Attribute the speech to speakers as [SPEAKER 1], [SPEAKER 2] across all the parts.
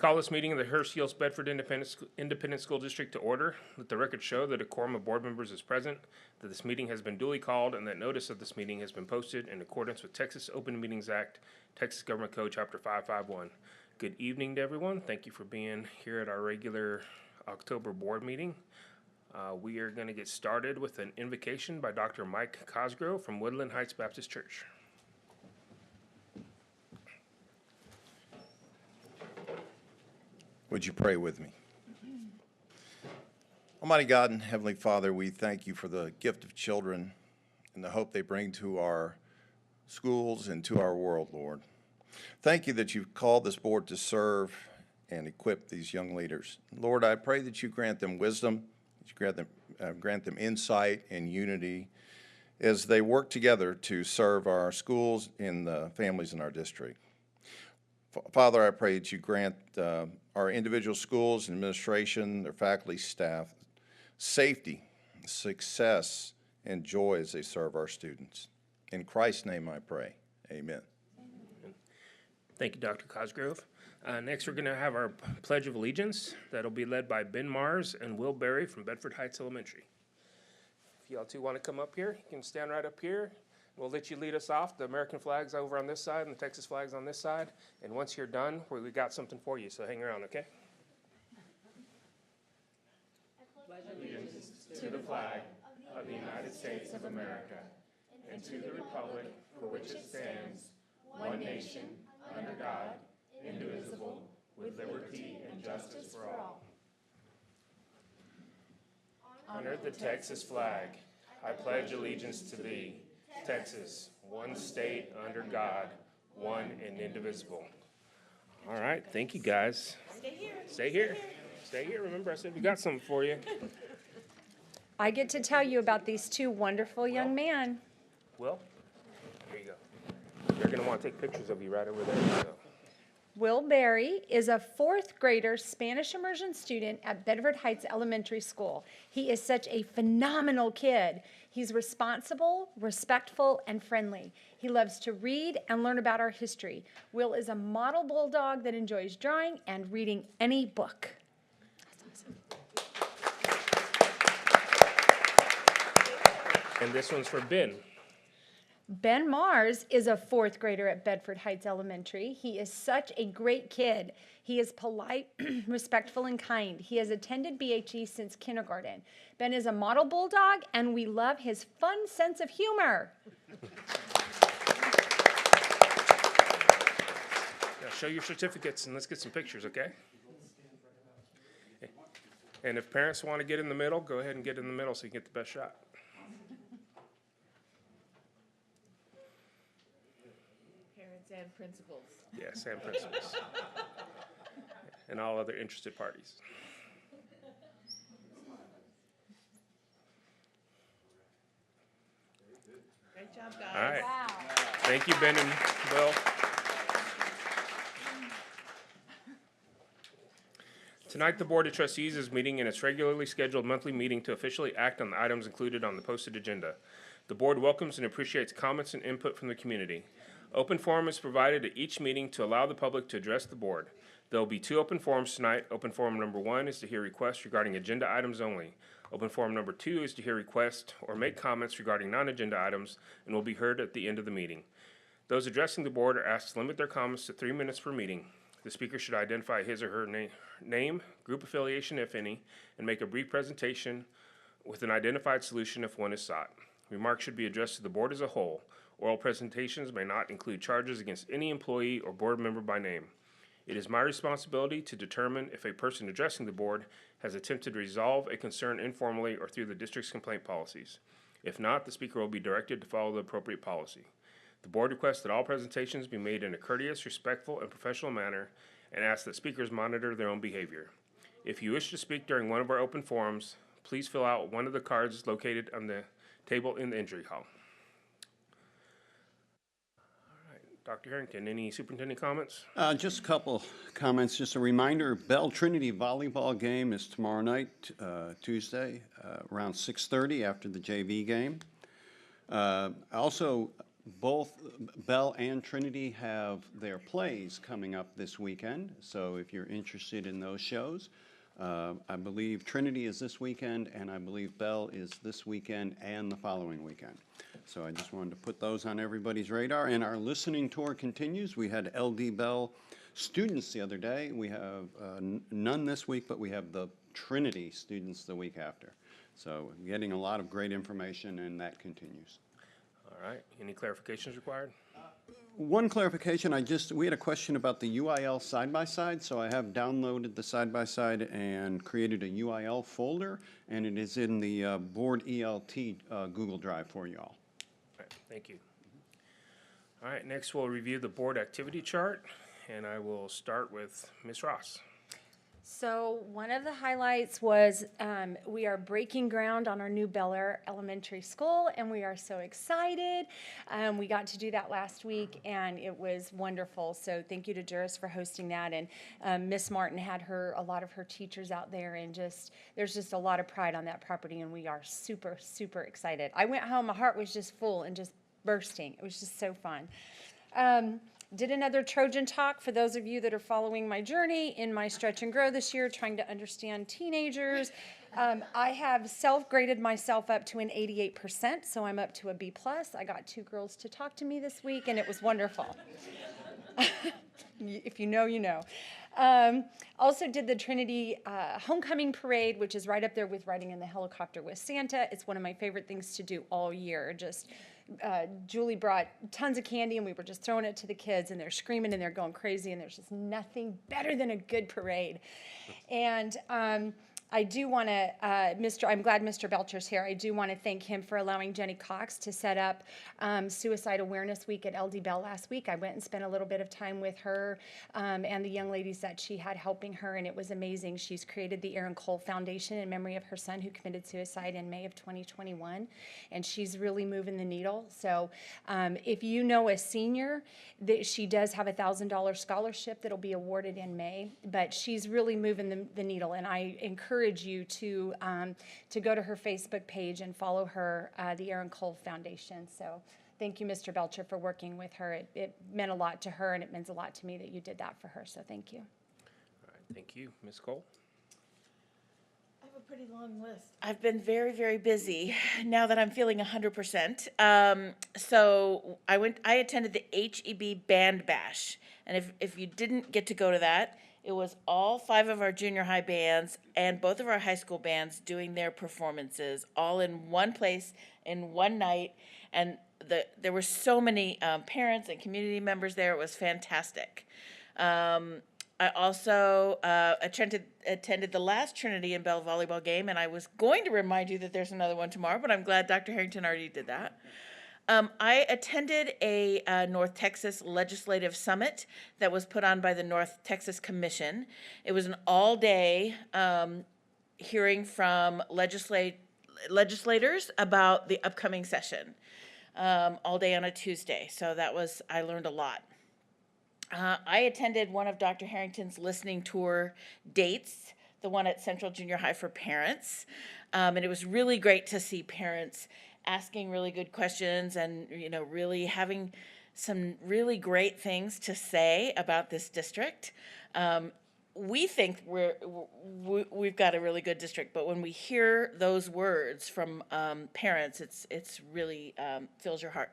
[SPEAKER 1] Call this meeting of the Hurst-Euless-Bedford Independent School District to order. Let the record show that a quorum of board members is present, that this meeting has been duly called, and that notice of this meeting has been posted in accordance with Texas Open Meetings Act, Texas Government Code Chapter 551. Good evening to everyone. Thank you for being here at our regular October board meeting. We are going to get started with an invocation by Dr. Mike Cosgrove from Woodland Heights Baptist Church.
[SPEAKER 2] Would you pray with me? Almighty God and Heavenly Father, we thank you for the gift of children and the hope they bring to our schools and to our world, Lord. Thank you that you've called this board to serve and equip these young leaders. Lord, I pray that you grant them wisdom, that you grant them insight and unity as they work together to serve our schools and the families in our district. Father, I pray that you grant our individual schools and administration, their faculty, staff, safety, success, and joy as they serve our students. In Christ's name I pray. Amen.
[SPEAKER 1] Thank you, Dr. Cosgrove. Next, we're going to have our Pledge of Allegiance. That'll be led by Ben Mars and Will Berry from Bedford Heights Elementary. If y'all two want to come up here, you can stand right up here. We'll let you lead us off. The American flag's over on this side and the Texas flag's on this side. And once you're done, we got something for you, so hang around, okay? Pledge allegiance to the flag of the United States of America and to the republic for which it stands, one nation, under God, indivisible, with liberty and justice for all. Honor the Texas flag. I pledge allegiance to thee, Texas, one state under God, one and indivisible. All right, thank you guys.
[SPEAKER 3] Stay here.
[SPEAKER 1] Stay here. Stay here. Remember, I said we got something for you.
[SPEAKER 3] I get to tell you about these two wonderful young men.
[SPEAKER 1] Will, here you go. They're going to want to take pictures of you right over there. So.
[SPEAKER 3] Will Berry is a fourth grader Spanish immersion student at Bedford Heights Elementary School. He is such a phenomenal kid. He's responsible, respectful, and friendly. He loves to read and learn about our history. Will is a model bulldog that enjoys drawing and reading any book. That's awesome.
[SPEAKER 1] And this one's for Ben.
[SPEAKER 3] Ben Mars is a fourth grader at Bedford Heights Elementary. He is such a great kid. He is polite, respectful, and kind. He has attended BHE since kindergarten. Ben is a model bulldog, and we love his fun sense of humor.
[SPEAKER 1] Now show your certificates and let's get some pictures, okay? And if parents want to get in the middle, go ahead and get in the middle so you get the best shot.
[SPEAKER 4] And principals.
[SPEAKER 1] Yes, and principals. And all other interested parties.
[SPEAKER 4] Great job, guys.
[SPEAKER 1] All right.
[SPEAKER 3] Wow.
[SPEAKER 1] Thank you, Ben and Will. Tonight, the Board of Trustees is meeting in its regularly scheduled monthly meeting to officially act on the items included on the posted agenda. The board welcomes and appreciates comments and input from the community. Open forum is provided at each meeting to allow the public to address the board. There will be two open forums tonight. Open forum number 1 is to hear requests regarding agenda items only. Open forum number 2 is to hear requests or make comments regarding non-agenda items and will be heard at the end of the meeting. Those addressing the board are asked to limit their comments to 3 minutes per meeting. The speaker should identify his or her name, group affiliation if any, and make a brief presentation with an identified solution if one is sought. Remarks should be addressed to the board as a whole. Oral presentations may not include charges against any employee or board member by name. It is my responsibility to determine if a person addressing the board has attempted to resolve a concern informally or through the district's complaint policies. If not, the speaker will be directed to follow the appropriate policy. The board requests that all presentations be made in a courteous, respectful, and professional manner and asks that speakers monitor their own behavior. If you wish to speak during one of our open forums, please fill out one of the cards located on the table in the entry hall. Dr. Harrington, any superintendent comments?
[SPEAKER 5] Just a couple comments. Just a reminder, Bell Trinity volleyball game is tomorrow night, Tuesday, around 6:30 after the JV game. Also, Both Bell and Trinity have their plays coming up this weekend, so if you're interested in those shows, I believe Trinity is this weekend, and I believe Bell is this weekend and the following weekend. So I just wanted to put those on everybody's radar, and our listening tour continues. We had LD Bell students the other day. We have none this week, but we have the Trinity students the week after. So getting a lot of great information, and that continues.
[SPEAKER 1] All right, any clarifications required?
[SPEAKER 5] One clarification, we had a question about the UIL side-by-side, so I have downloaded the side-by-side and created a UIL folder, and it is in the Board ELT Google Drive for y'all.
[SPEAKER 1] All right, thank you. All right, next we'll review the board activity chart, and I will start with Ms. Ross.
[SPEAKER 3] So one of the highlights was we are breaking ground on our new Bel Air Elementary School, and we are so excited. We got to do that last week, and it was wonderful. So thank you to Juris for hosting that. And Miss Martin had a lot of her teachers out there, and there's just a lot of pride on that property, and we are super, super excited. I went home, my heart was just full and just bursting. It was just so fun. Did another Trojan talk for those of you that are following my journey in my Stretch and Grow this year, trying to understand teenagers. I have self-graded myself up to an 88%, so I'm up to a B+. I got 2 girls to talk to me this week, and it was wonderful. If you know, you know. Also did the Trinity Homecoming Parade, which is right up there with riding in the helicopter with Santa. It's one of my favorite things to do all year. Julie brought tons of candy, and we were just throwing it to the kids, and they're screaming and they're going crazy, and there's just nothing better than a good parade. And I do want to, I'm glad Mr. Belcher's here. I do want to thank him for allowing Jenny Cox to set up Suicide Awareness Week at LD Bell last week. I went and spent a little bit of time with her and the young ladies that she had helping her, and it was amazing. She's created the Aaron Cole Foundation in memory of her son who committed suicide in May of 2021, and she's really moving the needle. So if you know a senior, she does have a $1,000 scholarship that'll be awarded in May, but she's really moving the needle, and I encourage you to go to her Facebook page and follow her, the Aaron Cole Foundation. So thank you, Mr. Belcher, for working with her. It meant a lot to her, and it means a lot to me that you did that for her, so thank you.
[SPEAKER 1] All right, thank you. Ms. Cole?
[SPEAKER 4] I have a pretty long list. I've been very, very busy now that I'm feeling 100%. So I attended the HEB Band Bash, and if you didn't get to go to that, it was all 5 of our junior high bands and both of our high school bands doing their performances all in one place in one night. And there were so many parents and community members there. It was fantastic. I also attended the last Trinity and Bell volleyball game, and I was going to remind you that there's another one tomorrow, but I'm glad Dr. Harrington already did that. I attended a North Texas Legislative Summit that was put on by the North Texas Commission. It was an all-day hearing from legislators about the upcoming session, all day on a Tuesday. So I learned a lot. I attended one of Dr. Harrington's listening tour dates, the one at Central Junior High for parents, and it was really great to see parents asking really good questions and, really having some really great things to say about this district. We think we've got a really good district, but when we hear those words from parents, it's really fills your heart.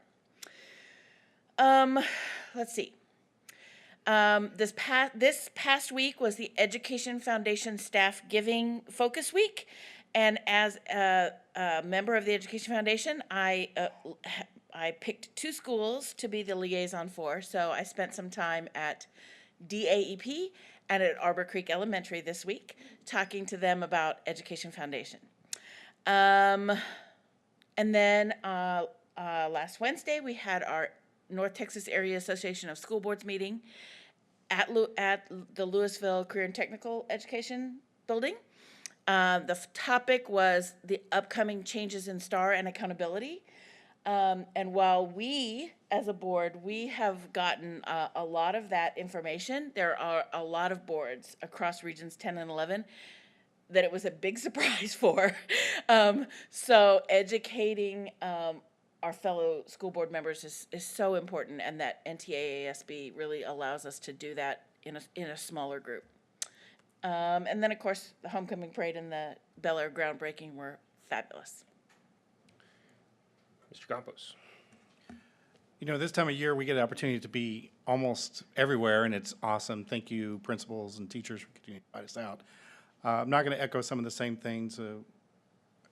[SPEAKER 4] Let's see. This past week was the Education Foundation Staff Giving Focus Week. And as a member of the Education Foundation, I picked 2 schools to be the liaison for. So I spent some time at DAEP and at Arbor Creek Elementary this week, talking to them about Education Foundation. And then last Wednesday, we had our North Texas Area Association of School Boards meeting at the Louisville Career and Technical Education building. The topic was the upcoming changes in STAR and accountability. And while we, as a board, we have gotten a lot of that information, there are a lot of boards across Regions 10 and 11 that it was a big surprise for. So educating our fellow school board members is so important, and that NTAASB really allows us to do that in a smaller group. And then, of course, the homecoming parade and the Bel Air groundbreaking were fabulous.
[SPEAKER 1] Mr. Campos.
[SPEAKER 6] You know, this time of year, we get an opportunity to be almost everywhere, and it's awesome. Thank you, principals and teachers, for continuing to invite us out. I'm not going to echo some of the same things.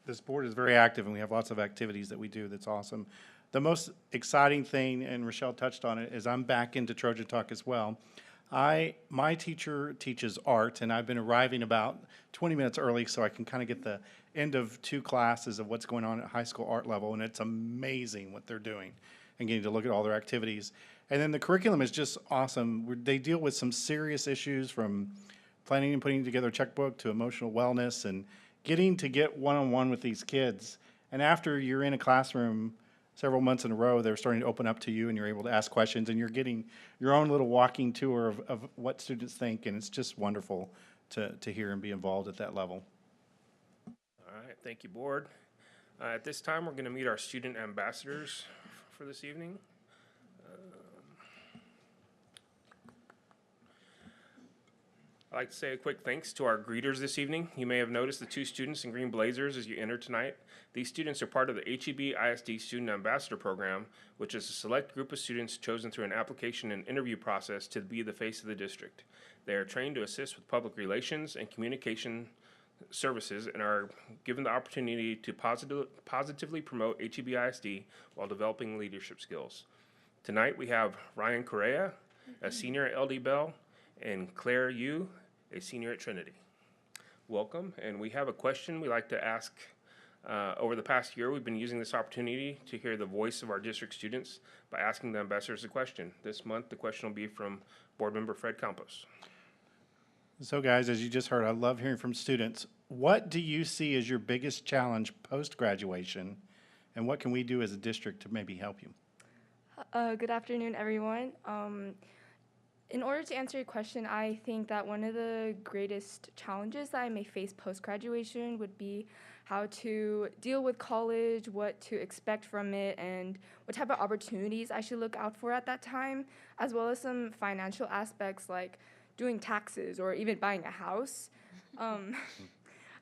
[SPEAKER 6] This board is very active, and we have lots of activities that we do that's awesome. The most exciting thing, and Rochelle touched on it, is I'm back into Trojan Talk as well. My teacher teaches art, and I've been arriving about 20 minutes early so I can kind of get the end of 2 classes of what's going on at high school art level, and it's amazing what they're doing and getting to look at all their activities. And then the curriculum is just awesome. They deal with some serious issues, from planning and putting together a checkbook to emotional wellness, and getting to get one-on-one with these kids. And after you're in a classroom several months in a row, they're starting to open up to you, and you're able to ask questions, and you're getting your own little walking tour of what students think, and it's just wonderful to hear and be involved at that level.
[SPEAKER 1] All right, thank you, board. At this time, we're going to meet our student ambassadors for this evening. I'd like to say a quick thanks to our greeters this evening. You may have noticed the 2 students in green blazers as you enter tonight. These students are part of the HEB ISD Student Ambassador Program, which is a select group of students chosen through an application and interview process to be the face of the district. They are trained to assist with public relations and communication services and are given the opportunity to positively promote HEB ISD while developing leadership skills. Tonight we have Ryan Correa, a senior at LD Bell, and Claire Yu, a senior at Trinity. Welcome, and we have a question we like to ask. Over the past year, we've been using this opportunity to hear the voice of our district students by asking the ambassadors a question. This month, the question will be from board member Fred Campos.
[SPEAKER 6] So guys, as you just heard, I love hearing from students. What do you see as your biggest challenge post-graduation, and what can we do as a district to maybe help you?
[SPEAKER 7] Good afternoon, everyone. In order to answer your question, I think that one of the greatest challenges that I may face post-graduation would be how to deal with college, what to expect from it, and what type of opportunities I should look out for at that time, as well as some financial aspects like doing taxes or even buying a house.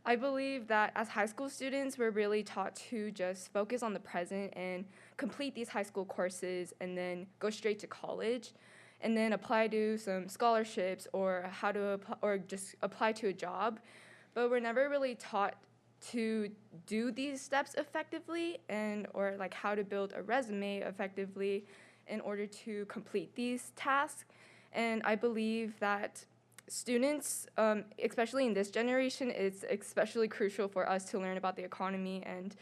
[SPEAKER 7] I believe that as high school students, we're really taught to just focus on the present and complete these high school courses and then go straight to college, and then apply to some scholarships or how to or just apply to a job. But we're never really taught to do these steps effectively, and or like how to build a resume effectively in order to complete these tasks. And I believe that students, especially in this generation, it's especially crucial for us to learn about the economy and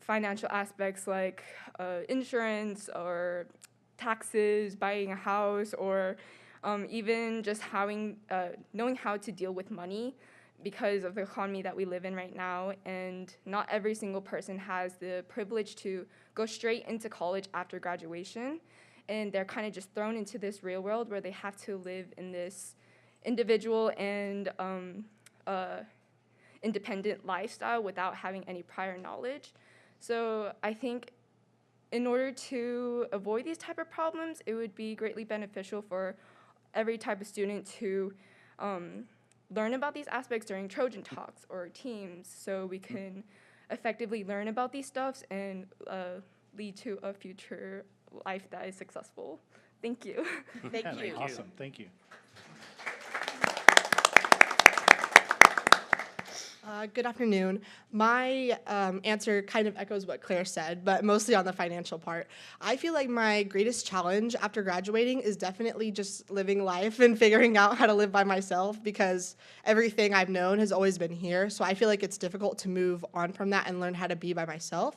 [SPEAKER 7] financial aspects like insurance or taxes, buying a house, or even just knowing how to deal with money because of the economy that we live in right now. And not every single person has the privilege to go straight into college after graduation. And they're kind of just thrown into this real world where they have to live in this individual and independent lifestyle without having any prior knowledge. So I think in order to avoid these type of problems, it would be greatly beneficial for every type of student to learn about these aspects during Trojan Talks or teams, so we can effectively learn about these stuffs and lead to a future life that is successful. Thank you.
[SPEAKER 4] Thank you.
[SPEAKER 6] Awesome, thank you.
[SPEAKER 8] Good afternoon. My answer kind of echoes what Claire said, but mostly on the financial part. I feel like my greatest challenge after graduating is definitely just living life and figuring out how to live by myself, because everything I've known has always been here. So I feel like it's difficult to move on from that and learn how to be by myself.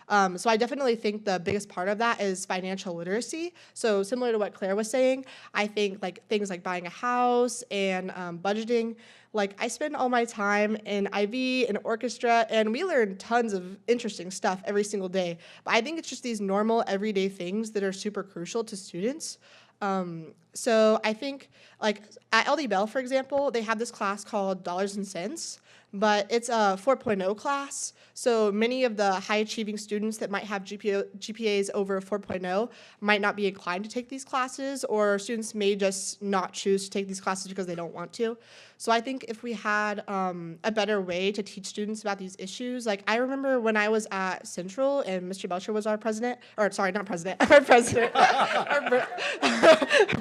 [SPEAKER 8] So I definitely think the biggest part of that is financial literacy. So similar to what Claire was saying, I think like things like buying a house and budgeting. Like I spend all my time in IB and orchestra, and we learn tons of interesting stuff every single day. But I think it's just these normal everyday things that are super crucial to students. So I think like at LD Bell, for example, they have this class called Dollars and Cents. but it's a 4.0 class. So many of the high-achieving students that might have GPAs over 4.0 might not be inclined to take these classes, or students may just not choose to take these classes because they don't want to. So I think if we had a better way to teach students about these issues, like I remember when I was at Central and Mr. Belcher was our president, or sorry, not president, our president,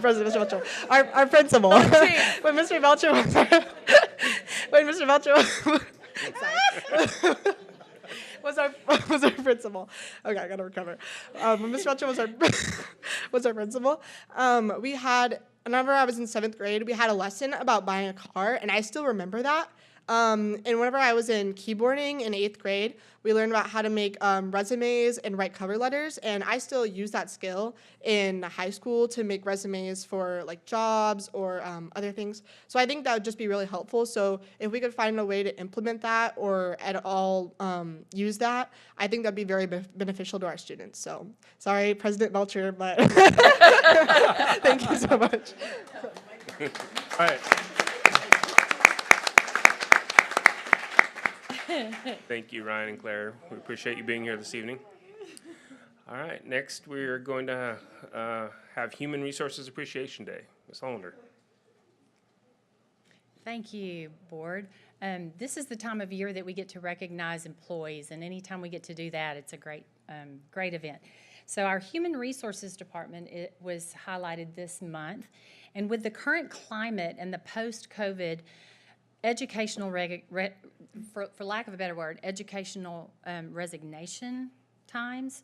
[SPEAKER 8] President Mr. Belcher, our principal. When Mr. Belcher was was our principal. Okay, I gotta recover. When Mr. Belcher was our principal, we had, whenever I was in 7th grade, we had a lesson about buying a car, and I still remember that. And whenever I was in keyboarding in 8th grade, we learned about how to make resumes and write cover letters, and I still use that skill in high school to make resumes for like jobs or other things. So I think that would just be really helpful. So if we could find a way to implement that or at all use that, I think that'd be very beneficial to our students. So sorry, President Belcher, but thank you so much.
[SPEAKER 1] All right. Thank you, Ryan and Claire. We appreciate you being here this evening. All right, next we're going to have Human Resources Appreciation Day. Ms. Hollander.
[SPEAKER 9] Thank you, Board. This is the time of year that we get to recognize employees, and anytime we get to do that, it's a great event. So our Human Resources Department, it was highlighted this month, and with the current climate and the post-COVID educational, for lack of a better word, educational resignation times,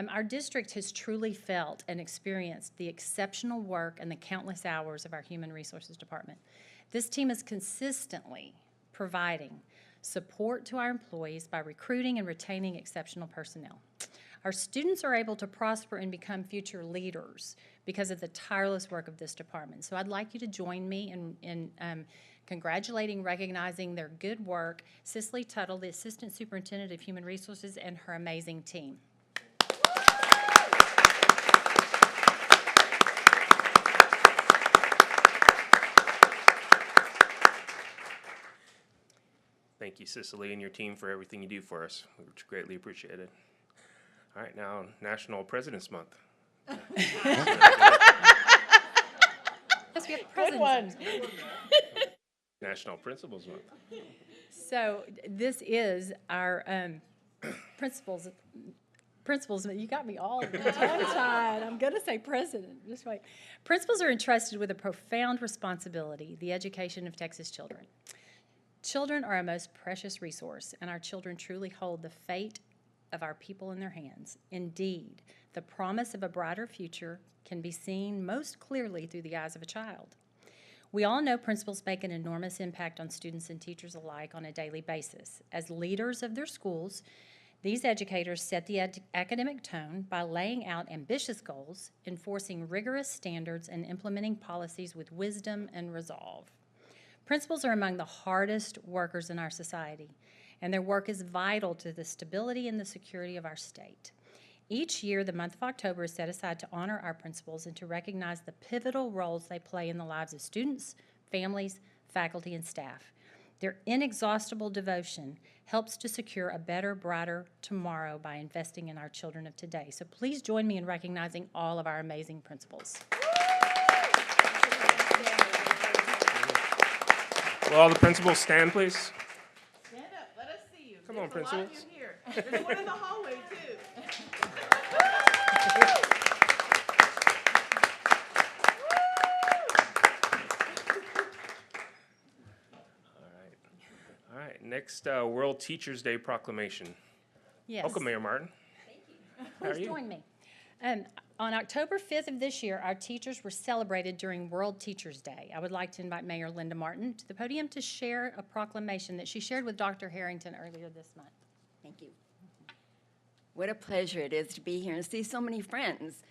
[SPEAKER 9] our district has truly felt and experienced the exceptional work and the countless hours of our Human Resources Department. This team is consistently providing support to our employees by recruiting and retaining exceptional personnel. Our students are able to prosper and become future leaders because of the tireless work of this department. So I'd like you to join me in congratulating, recognizing their good work, Cicely Tuttle, the Assistant Superintendent of Human Resources, and her amazing team.
[SPEAKER 1] Thank you, Cicely, and your team for everything you do for us. We greatly appreciate it. All right, now National President's Month.
[SPEAKER 9] Yes, we have
[SPEAKER 4] Good one.
[SPEAKER 1] National Principals Month.
[SPEAKER 9] So this is our principals. You got me all tongue-tied. I'm going to say president. Just wait. Principals are entrusted with a profound responsibility, the education of Texas children. Children are our most precious resource, and our children truly hold the fate of our people in their hands. Indeed, the promise of a brighter future can be seen most clearly through the eyes of a child. We all know principals make an enormous impact on students and teachers alike on a daily basis. As leaders of their schools, these educators set the academic tone by laying out ambitious goals, enforcing rigorous standards, and implementing policies with wisdom and resolve. Principals are among the hardest workers in our society, and their work is vital to the stability and the security of our state. Each year, the month of October is set aside to honor our principals and to recognize the pivotal roles they play in the lives of students, families, faculty, and staff. Their inexhaustible devotion helps to secure a better, brighter tomorrow by investing in our children of today. So please join me in recognizing all of our amazing principals.
[SPEAKER 1] Will all the principals stand, please?
[SPEAKER 4] Stand up. Let us see you.
[SPEAKER 1] Come on,
[SPEAKER 4] There's a lot of
[SPEAKER 1] principals.
[SPEAKER 4] you here. There's one in the hallway, too.
[SPEAKER 1] All right, next World Teachers Day proclamation.
[SPEAKER 9] Yes.
[SPEAKER 1] Welcome, Mayor Martin. How are
[SPEAKER 9] Please
[SPEAKER 1] you?
[SPEAKER 9] join me. On October 5th of this year, our teachers were celebrated during World Teachers Day. I would like to invite Mayor Linda Martin to the podium to share a proclamation that she shared with Dr. Harrington earlier this month.
[SPEAKER 10] Thank you. What a pleasure it is to be here and see so many friends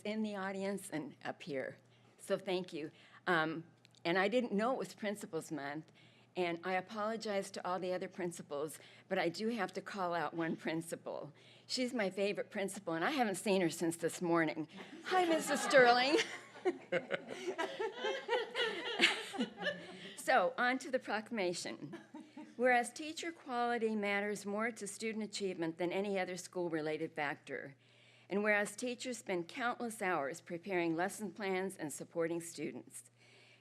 [SPEAKER 10] in the audience and up here. So thank you. And I didn't know it was Principals Month, and I apologize to all the other principals, but I do have to call out one principal. She's my favorite principal, and I haven't seen her since this morning. Hi, Mrs. Sterling. So, on to the proclamation. Whereas teacher quality matters more to student achievement than any other school-related factor. And whereas teachers spend countless hours preparing lesson plans and supporting students.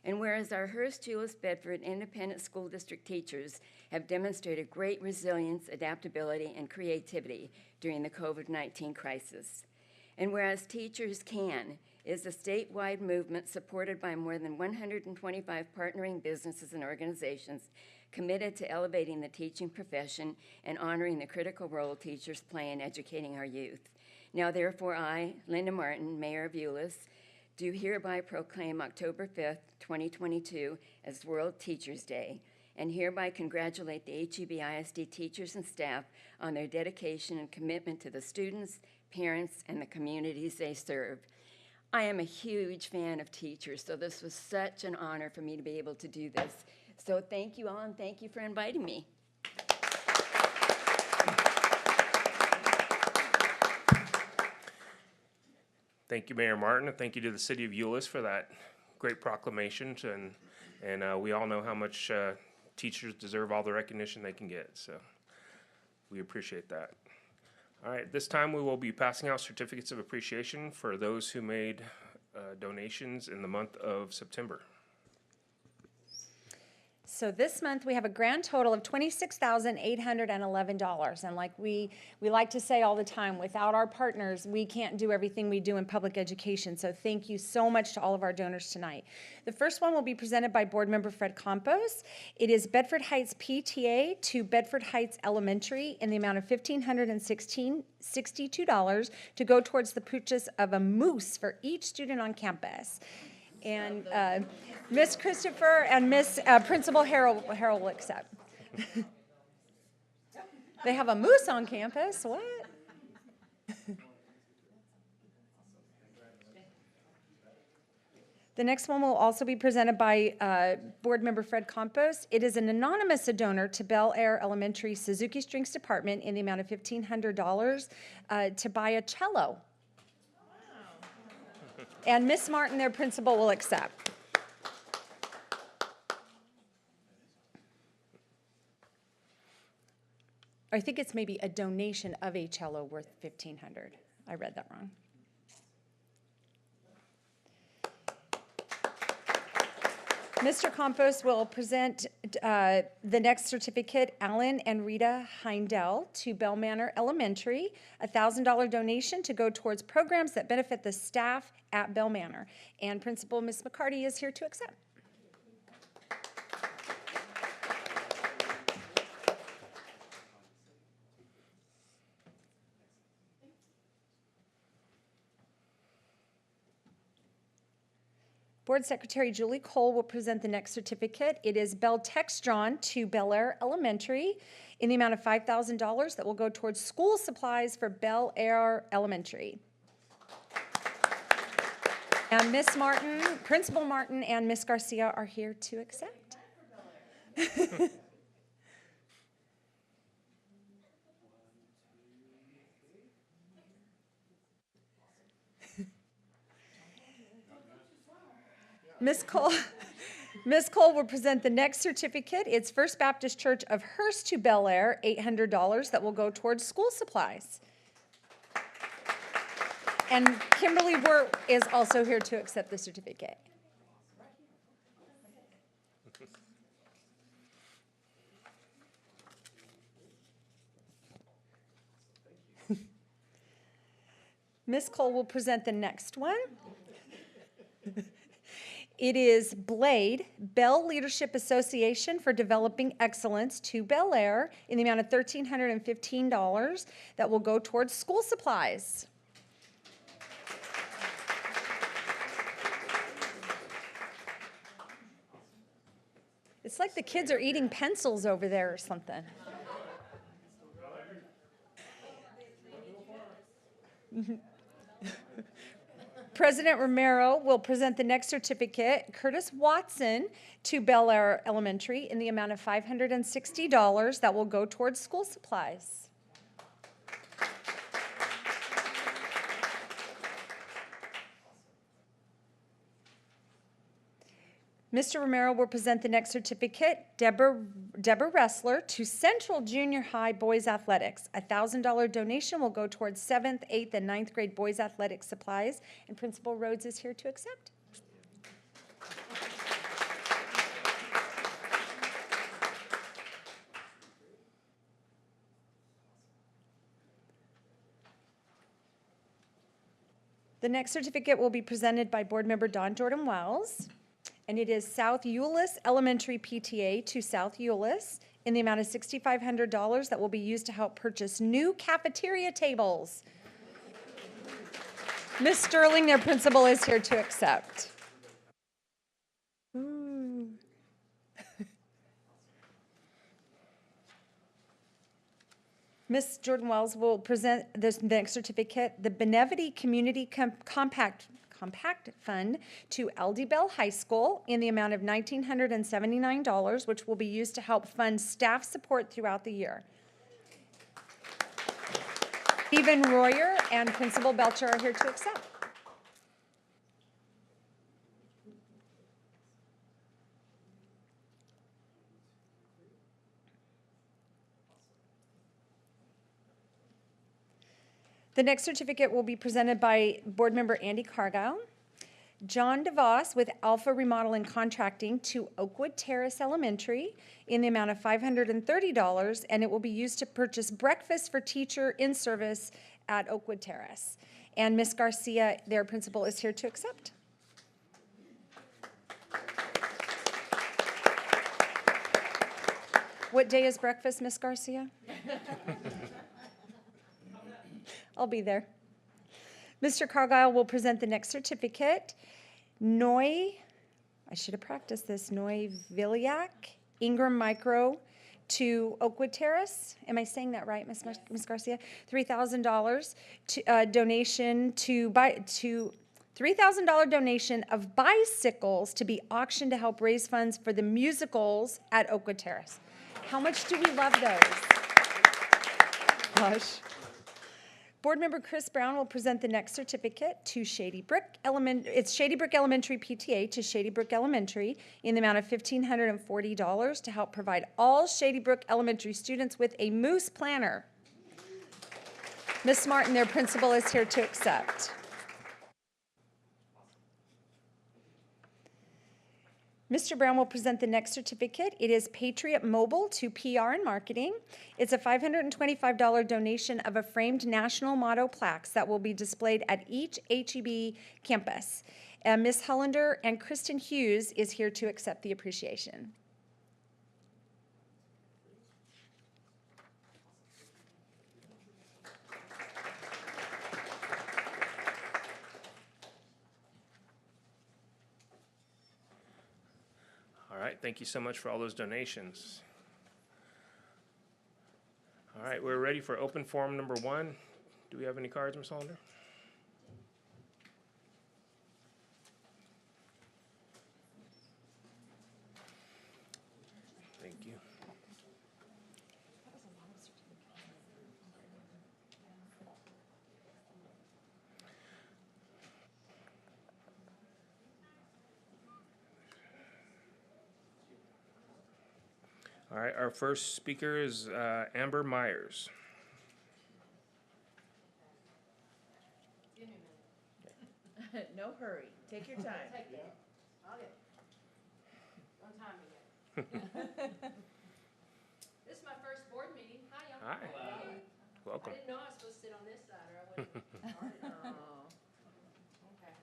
[SPEAKER 10] And whereas our Hurst-Euless-Bedford Independent School District teachers have demonstrated great resilience, adaptability, and creativity during the COVID-19 crisis. And whereas Teachers Can is a statewide movement supported by more than 125 partnering businesses and organizations committed to elevating the teaching profession and honoring the critical role teachers play in educating our youth. Now therefore I, Linda Martin, Mayor of Euless, do hereby proclaim October 5th, 2022 as World Teachers Day, and hereby congratulate the HEB ISD teachers and staff on their dedication and commitment to the students, parents, and the communities they serve. I am a huge fan of teachers, so this was such an honor for me to be able to do this. So thank you all, and thank you for inviting me.
[SPEAKER 1] Thank you, Mayor Martin, and thank you to the City of Euless for that great proclamation. And we all know how much teachers deserve all the recognition they can get, so we appreciate that. All right, this time we will be passing out certificates of appreciation for those who made donations in the month of September.
[SPEAKER 3] So this month, we have a grand total of $26,811. And like we like to say all the time, without our partners, we can't do everything we do in public education. So thank you so much to all of our donors tonight. The first one will be presented by Board Member Fred Campos. It is Bedford Heights PTA to Bedford Heights Elementary in the amount of $1,562 to go towards the purchase of a moose for each student on campus. And Miss Christopher and Miss Principal Harold will accept. They have a moose on campus, what? The next one will also be presented by Board Member Fred Campos. It is an anonymous donor to Bel Air Elementary Suzuki Strings Department in the amount of $1,500 to buy a cello. And Miss Martin, their principal, will accept. I think it's maybe a donation of a cello worth $1,500. I read that wrong. Mr. Campos will present the next certificate, Alan and Rita Heindel, to Bell Manor Elementary, a $1,000 donation to go towards programs that benefit the staff at Bell Manor. And Principal Ms. McCarty is here to accept. Board Secretary Julie Cole will present the next certificate. It is Bell Textron to Bel Air Elementary in the amount of $5,000 that will go towards school supplies for Bel Air Elementary. And Miss Martin, Principal Martin and Miss Garcia are here to accept. Miss Cole will present the next certificate. It's First Baptist Church of Hurst to Bel Air, $800 that will go towards school supplies. And Kimberly Wirt is also here to accept the certificate. Miss Cole will present the next one. It is Blade, Bell Leadership Association for Developing Excellence to Bel Air in the amount of $1,315 that will go towards school supplies. It's like the kids are eating pencils over there or something. President Romero will present the next certificate, Curtis Watson to Bel Air Elementary in the amount of $560 that will go towards school supplies. Mr. Romero will present the next certificate, Deborah Wrestler, to Central Junior High Boys Athletics. A $1,000 donation will go towards 7th, 8th, and 9th grade boys athletic supplies, and Principal Rhodes is here to accept. The next certificate will be presented by Board Member Don Jordan Wells, and it is South Euless Elementary PTA to South Euless in the amount of $6,500 that will be used to help purchase new cafeteria tables. Ms. Sterling, their principal, is here to accept. Ooh. Ms. Jordan Wells will present this next certificate, the Benevity Community Compact Fund to LD Bell High School in the amount of $1,979, which will be used to help fund staff support throughout the year. Stephen Royer and Principal Belcher are here to accept. The next certificate will be presented by Board Member Andy Cargile. John DeVos with Alpha Remodel and Contracting to Oakwood Terrace Elementary in the amount of $530, and it will be used to purchase breakfast for teacher in service at Oakwood Terrace. And Ms. Garcia, their principal, is here to accept. What day is breakfast, Ms. Garcia? I'll be there. Mr. Cargile will present the next certificate. I should have practiced this, Noy Viliak, Ingram Micro to Oakwood Terrace. Am I saying that right, Ms. Garcia? $3,000 donation $3,000 donation of bicycles to be auctioned to help raise funds for the musicals at Oakwood Terrace. How much do we love those? Gosh. Board Member Chris Brown will present the next certificate to Shady Brook Elementary PTA to Shady Brook Elementary in the amount of $1,540 to help provide all Shady Brook Elementary students with a moose planner. Ms. Martin, their principal, is here to accept. Mr. Brown will present the next certificate. It is Patriot Mobile to PR and Marketing. It's a $525 donation of a framed national motto plaques that will be displayed at each HEB campus. Ms. Hollander and Kristen Hughes is here to accept the appreciation.
[SPEAKER 1] All right, thank you so much for all those donations. All right, we're ready for open forum number 1. Do we have any cards, Ms. Hollander? Thank you. All right, our first speaker is Amber Myers.
[SPEAKER 4] No hurry. Take your time.
[SPEAKER 11] This is my first board meeting. Hi, y'all.
[SPEAKER 1] Hi. Welcome.
[SPEAKER 11] I didn't know I was supposed to sit on this side or I wouldn't have started. Okay.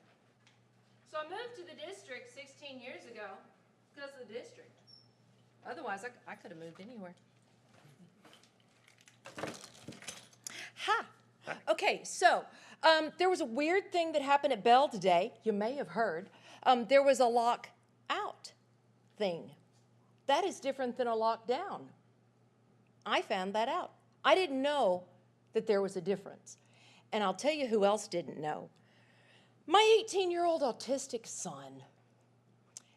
[SPEAKER 11] So I moved to the district 16 years ago because of the district. Otherwise, I could have moved anywhere.
[SPEAKER 12] Hi. Okay, so there was a weird thing that happened at Bell today. You may have heard. There was a lock out thing. That is different than a lockdown. I found that out. I didn't know that there was a difference. And I'll tell you who else didn't know. My 18-year-old autistic son.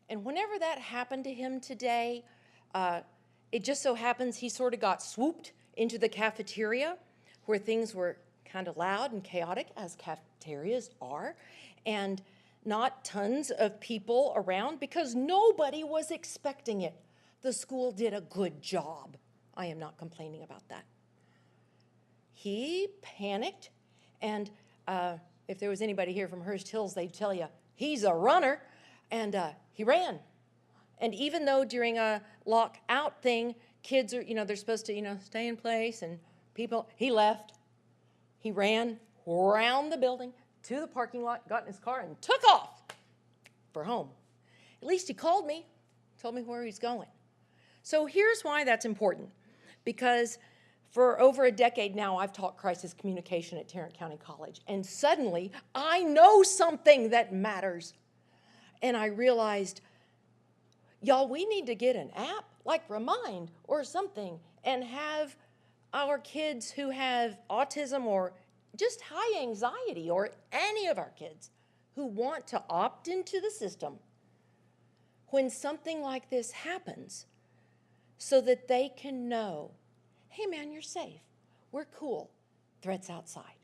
[SPEAKER 12] And whenever that happened to him today, it just so happens he sort of got swooped into the cafeteria where things were kind of loud and chaotic, as cafeterias are. And not tons of people around, because nobody was expecting it. The school did a good job. I am not complaining about that. He panicked, and if there was anybody here from Hurst-Hills, they'd tell you, he's a runner, and he ran. And even though during a lockout thing, kids are, they're supposed to, stay in place, and he left. He ran around the building to the parking lot, got in his car, and took off for home. At least he called me, told me where he's going. So here's why that's important. Because for over a decade now, I've taught crisis communication at Tarrant County College. And suddenly, I know something that matters. And I realized, y'all, we need to get an app like Remind or something and have our kids who have autism or just high anxiety, or any of our kids who want to opt into the system, when something like this happens, so that they can know, hey man, you're safe, we're cool, threats outside.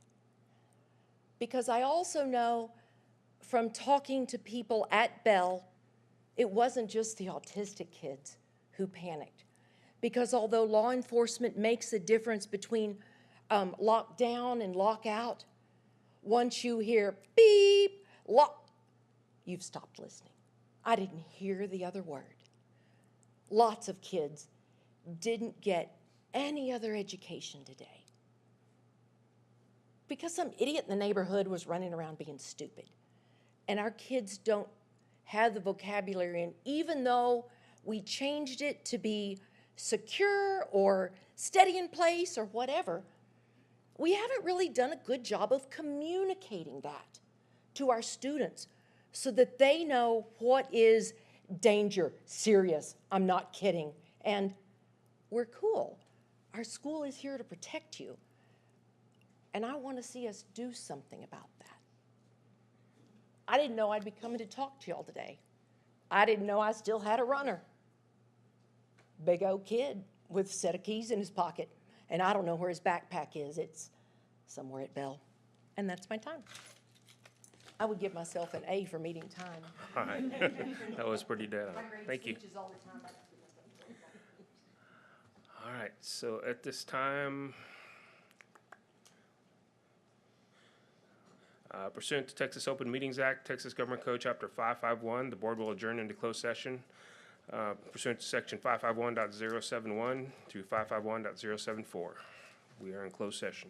[SPEAKER 12] Because I also know from talking to people at Bell, it wasn't just the autistic kids who panicked. Because although law enforcement makes a difference between lockdown and lockout, once you hear beep, lock, you've stopped listening. I didn't hear the other word. Lots of kids didn't get any other education today because some idiot in the neighborhood was running around being stupid. And our kids don't have the vocabulary, and even though we changed it to be secure or steady in place or whatever, we haven't really done a good job of communicating that to our students so that they know what is danger, serious, I'm not kidding, and we're cool. Our school is here to protect you, and I want to see us do something about that. I didn't know I'd be coming to talk to y'all today. I didn't know I still had a runner. Big old kid with a set of keys in his pocket, and I don't know where his backpack is. It's somewhere at Bell, and that's my time. I would give myself an A for meeting time.
[SPEAKER 1] All right. That was pretty dead on. Thank you. All right, so at this time, pursuant to Texas Open Meetings Act, Texas Government Code Chapter 551, the board will adjourn into closed session pursuant to Section 551.071 to 551.074. We are in closed session.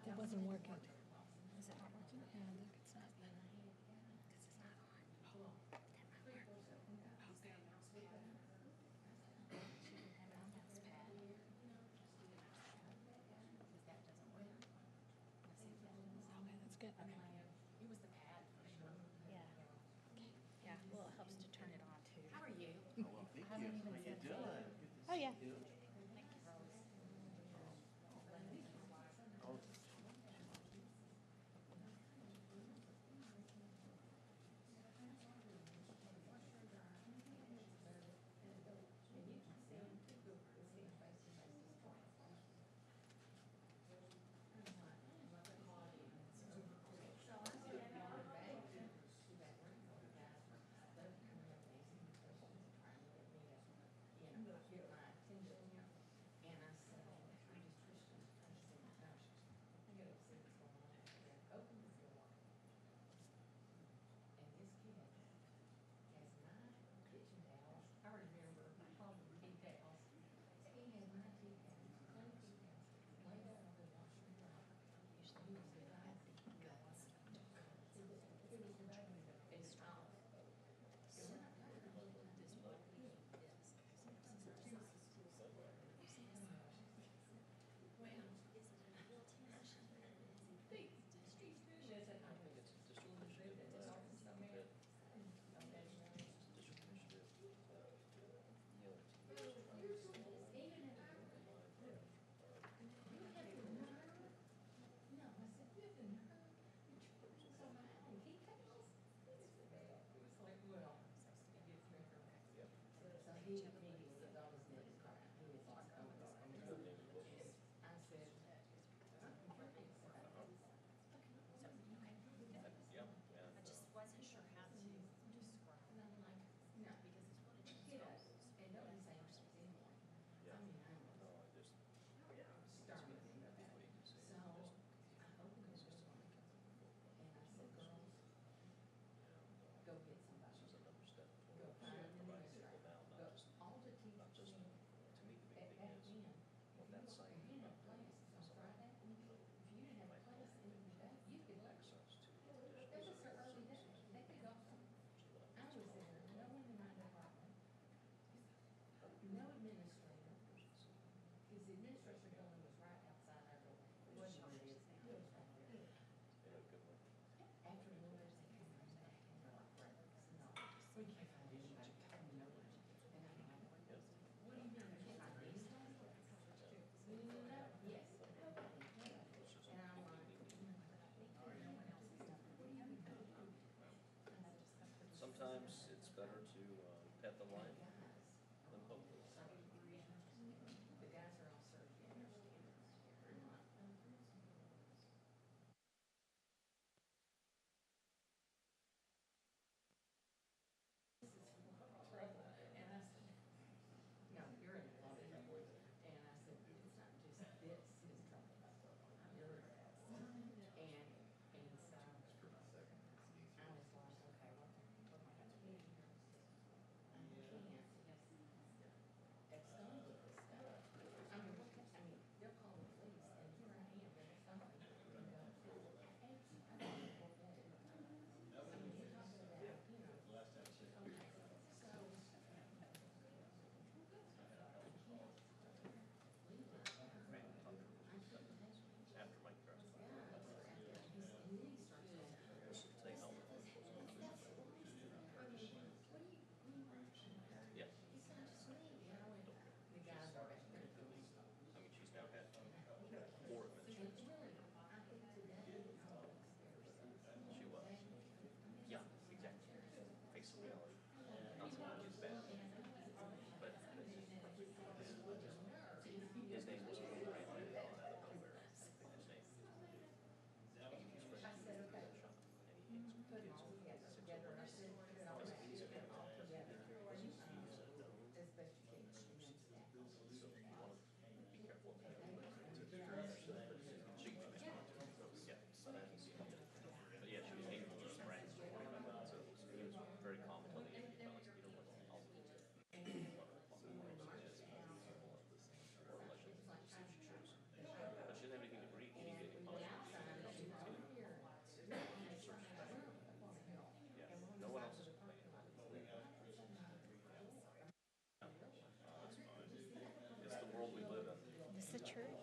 [SPEAKER 3] It wasn't working. Is it not working? Yeah, look, it's not. Because it's not on. Oh, that might work. Okay. She didn't have it on that pad. Because that doesn't work. Let's see if that does. Okay, that's good. Okay. It was the pad for sure. Yeah. Okay. Yeah, well, it helps to turn it on too. How are you? I haven't even said that. Oh, yeah. Thank you, Rose. I just wasn't sure how to describe it. No, because it's one of those goals. And nobody's saying there's anyone. I mean, I just started thinking about it. So I opened the door and I said, girls, go get somebody. Go find an administrator. Go all the teachers. Back then, if you didn't have class on Friday, if you didn't have class in the day, you could lecture. That was so early that they could go home. I was there, no one in my department, no administrator, because the administration building was right outside our door. It wasn't where it is now. It was right there. After lunch, they came right back and they're like, breakfast and all. We can't find anybody, nobody. And I'm like, what do you mean, you can't find anybody? No, yes. And I'm like, no one else is done. What do you mean?
[SPEAKER 13] Sometimes it's better to pet the lion than poke it.
[SPEAKER 3] The guys are all surgeons. This is trouble. And I said, no, you're in a lot of trouble. And I said, it's not just this is trouble. You're and so I was like, okay, what am I going to do here? I can't.
[SPEAKER 13] His name was Randy Bell out of nowhere. His name. He's from shop, and he hangs with the kids. So you want to be careful of that. She can be smart too. Yeah, but I haven't seen her yet. But yeah, she was hanging with her friends. So it was very common to leave. You know, I'll but she didn't have anything to read. She didn't get any punishment. Yeah, no one else is complaining. That's fine. It's the world we live in.
[SPEAKER 3] This is the truth.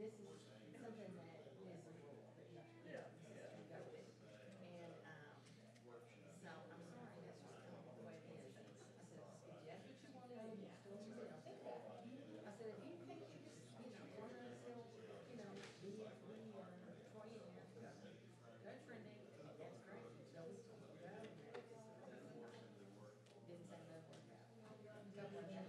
[SPEAKER 14] this is something that is, you know, this is to go with. And, so I'm sorry, that's just kind of the way it is. I said, if that's what you want to do, don't you know, think about it. I said, if you think you just, you know, want to sell, you know, good trending, that's great. Those go. Didn't say no work out. Go work out.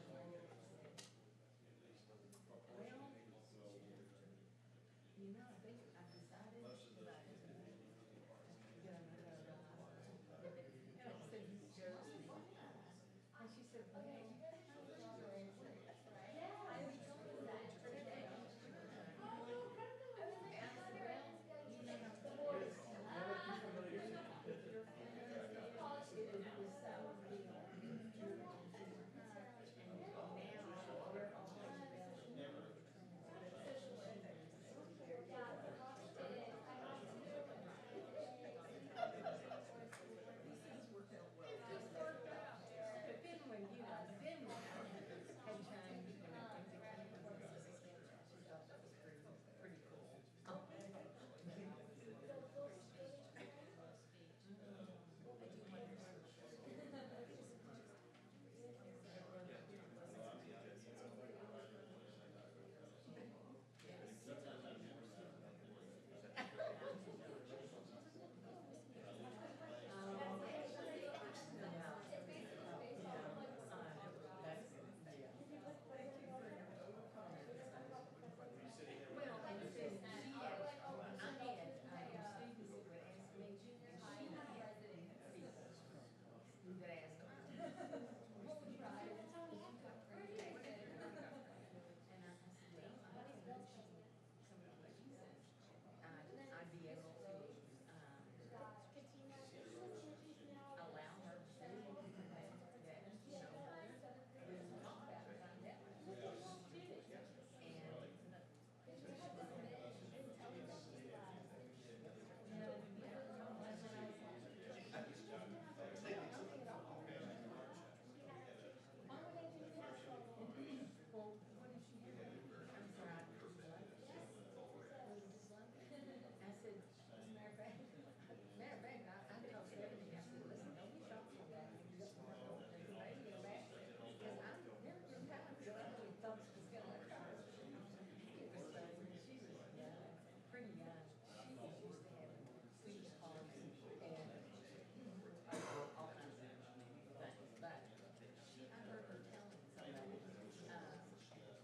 [SPEAKER 14] Well, you know, I think I've decided that and she said, well, I'd be able to allow her to say that, you know, we can talk about it, find out. Well, what did she do? I'm sorry, I said, as a matter of fact, I told Stephanie, I said, listen, don't be shocked for that. You just want to go to the baby go back. Because I've never been kind of good. I really thought she was going to come. It was funny. She was young, pretty young. She was used to having sweet parties and all kinds of things. But I heard her telling somebody, that if you had sex,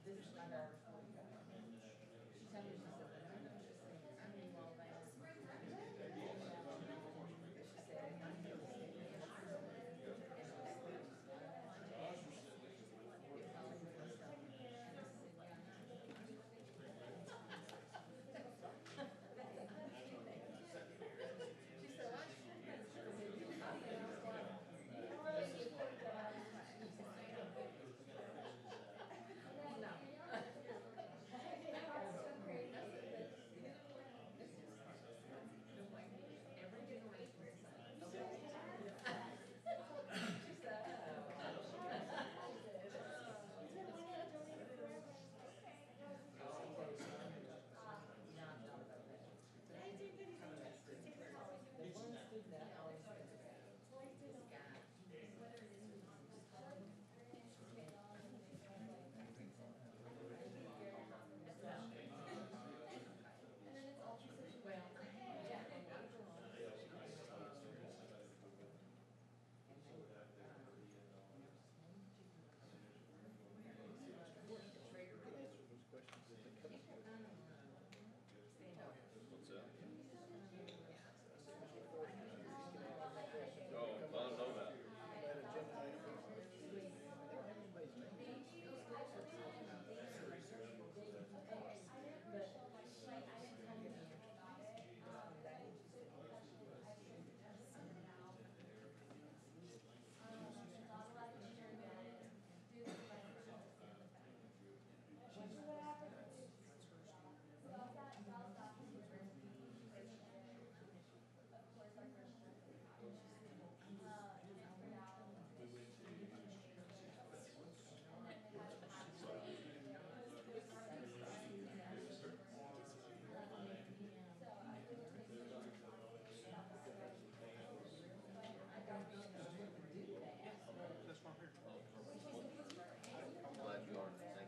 [SPEAKER 14] this is my daughter's 45. tell me, she said, "Well, I knew all that." She said,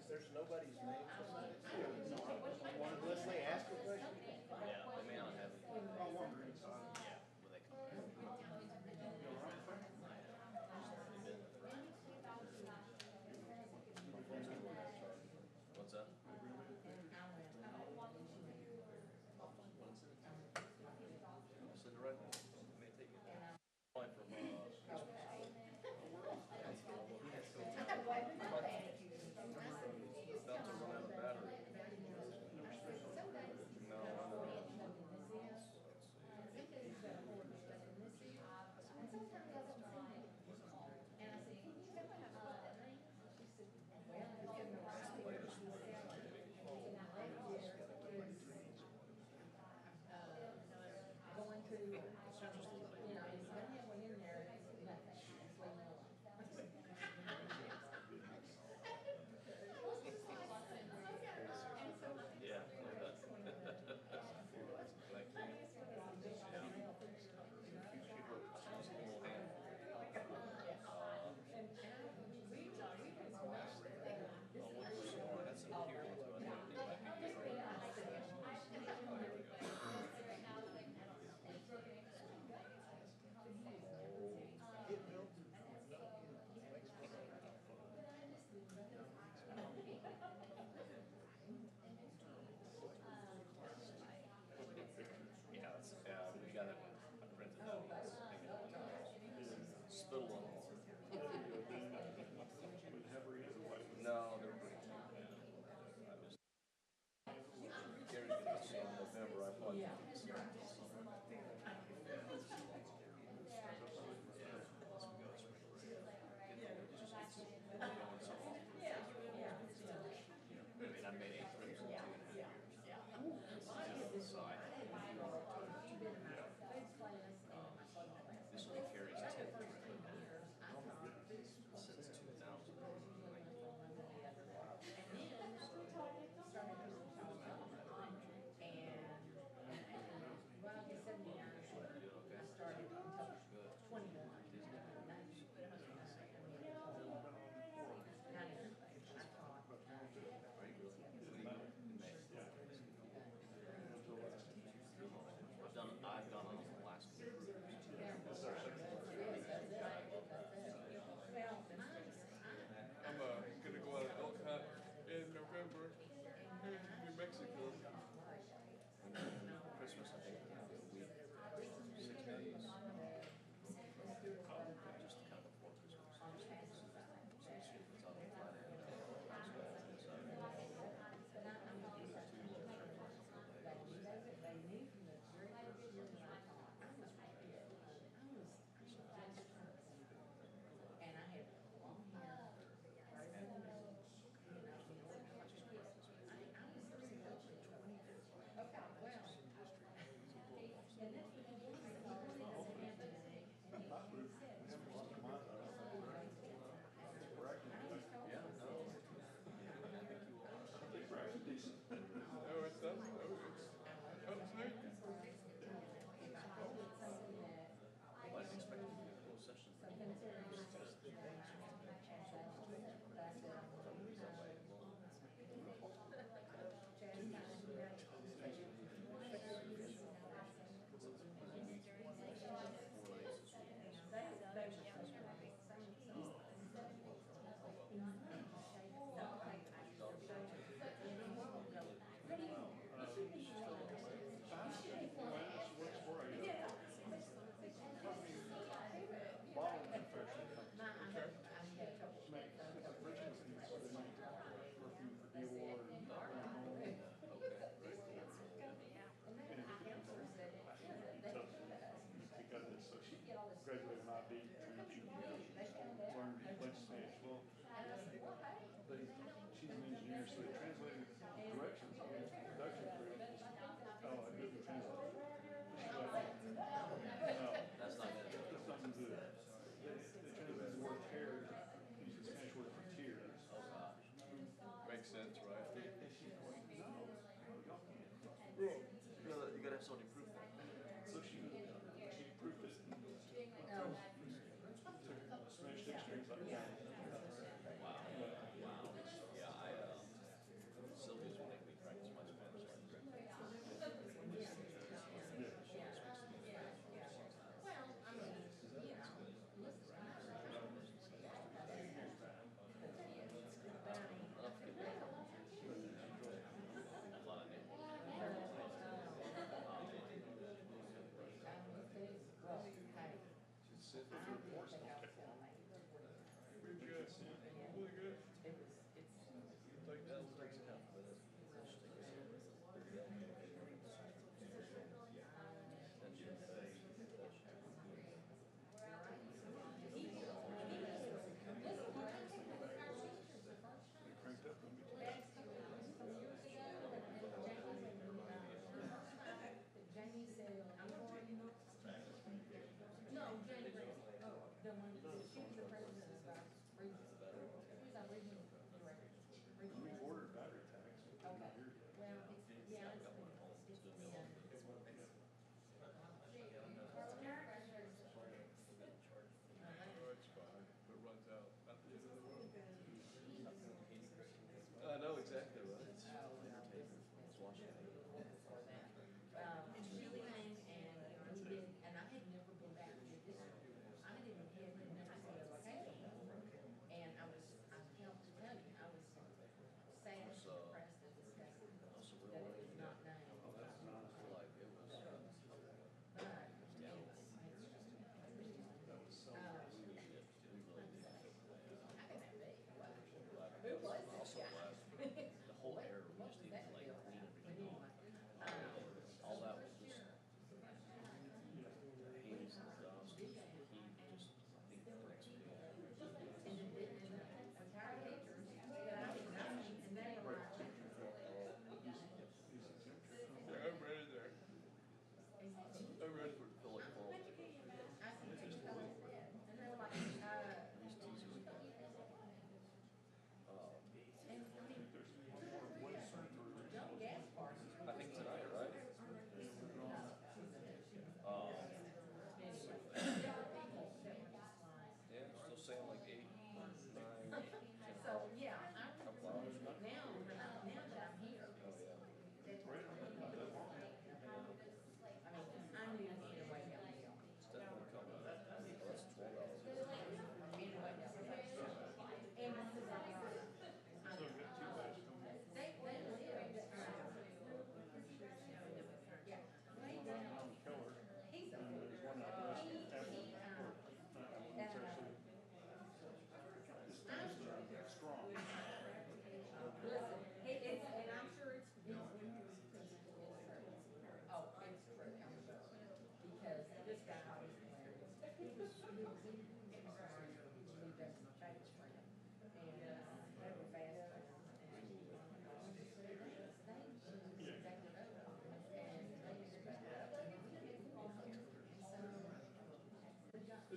[SPEAKER 13] There's nobody's name beside it. Leslie, ask a question. Yeah, they may not have it. Yeah, well, they can. What's that? Send it right now. Let me take it. From, about to run out of battery. No,
[SPEAKER 14] Going to, you know, it's gonna have one in there, nothing.
[SPEAKER 13] yeah, like that. Like, yeah. Small hand. That's in here. Yeah, we got it. I printed that. Spittle on all. No, they're pretty cheap. I just. Gary's gonna see in November. I thought. I mean, I made 8 trips in 2.5 years. So I. This will be Gary's 10th trip since 2019.
[SPEAKER 14] And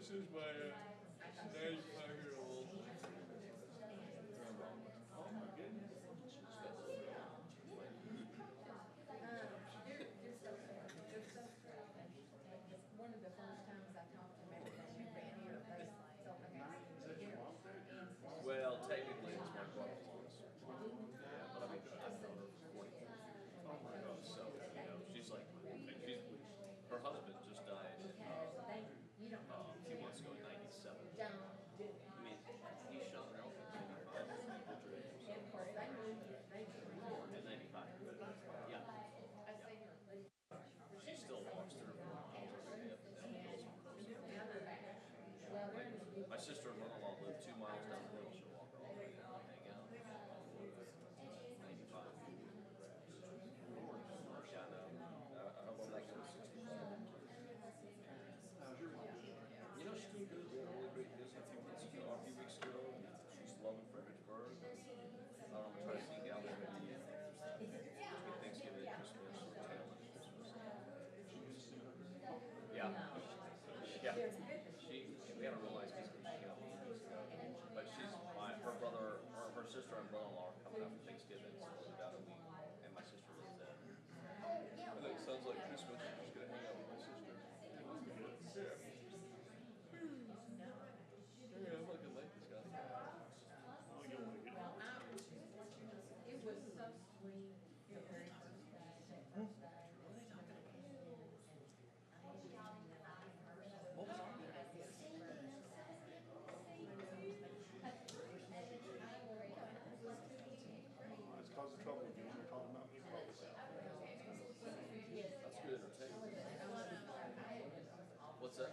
[SPEAKER 15] This is my 95-year-old grandma. Oh my goodness.
[SPEAKER 14] One of the first times I talked to him, you ran here, so
[SPEAKER 13] Well, technically it's my grandma's. Yeah, but I mean, I've known her for 40 years. Oh my God. So, you know, she's like, her husband just died a few months ago at 97. I mean, he shot her out at 95. Yeah. She still walks through my sister and mother-in-law live 2 miles down the hill. She'll walk all the way down and hang out. 95. Yeah, I know. I hope I'm not going to 65. You know, she's doing good. We had a really great visit a few weeks ago. She's loving Fredericksburg. I'm trying to sneak out there maybe between Thanksgiving and Christmas or tail end of Christmas. Yeah. Yeah. We had a real nice visit. She came out a few weeks ago. But her brother, or her sister and brother-in-law are coming out for Thanksgiving, so we're about a week. And my sister lives there.
[SPEAKER 15] And it sounds like Christmas. I'm just going to hang out with my sister. Yeah. Hey, I'm looking like this guy. Oh, you want to get out?
[SPEAKER 14] it was so sweet. The very first day.
[SPEAKER 13] What are they talking about? What was on there?
[SPEAKER 15] It's causing trouble again. They're talking about me.
[SPEAKER 13] That's good entertainment. What's that?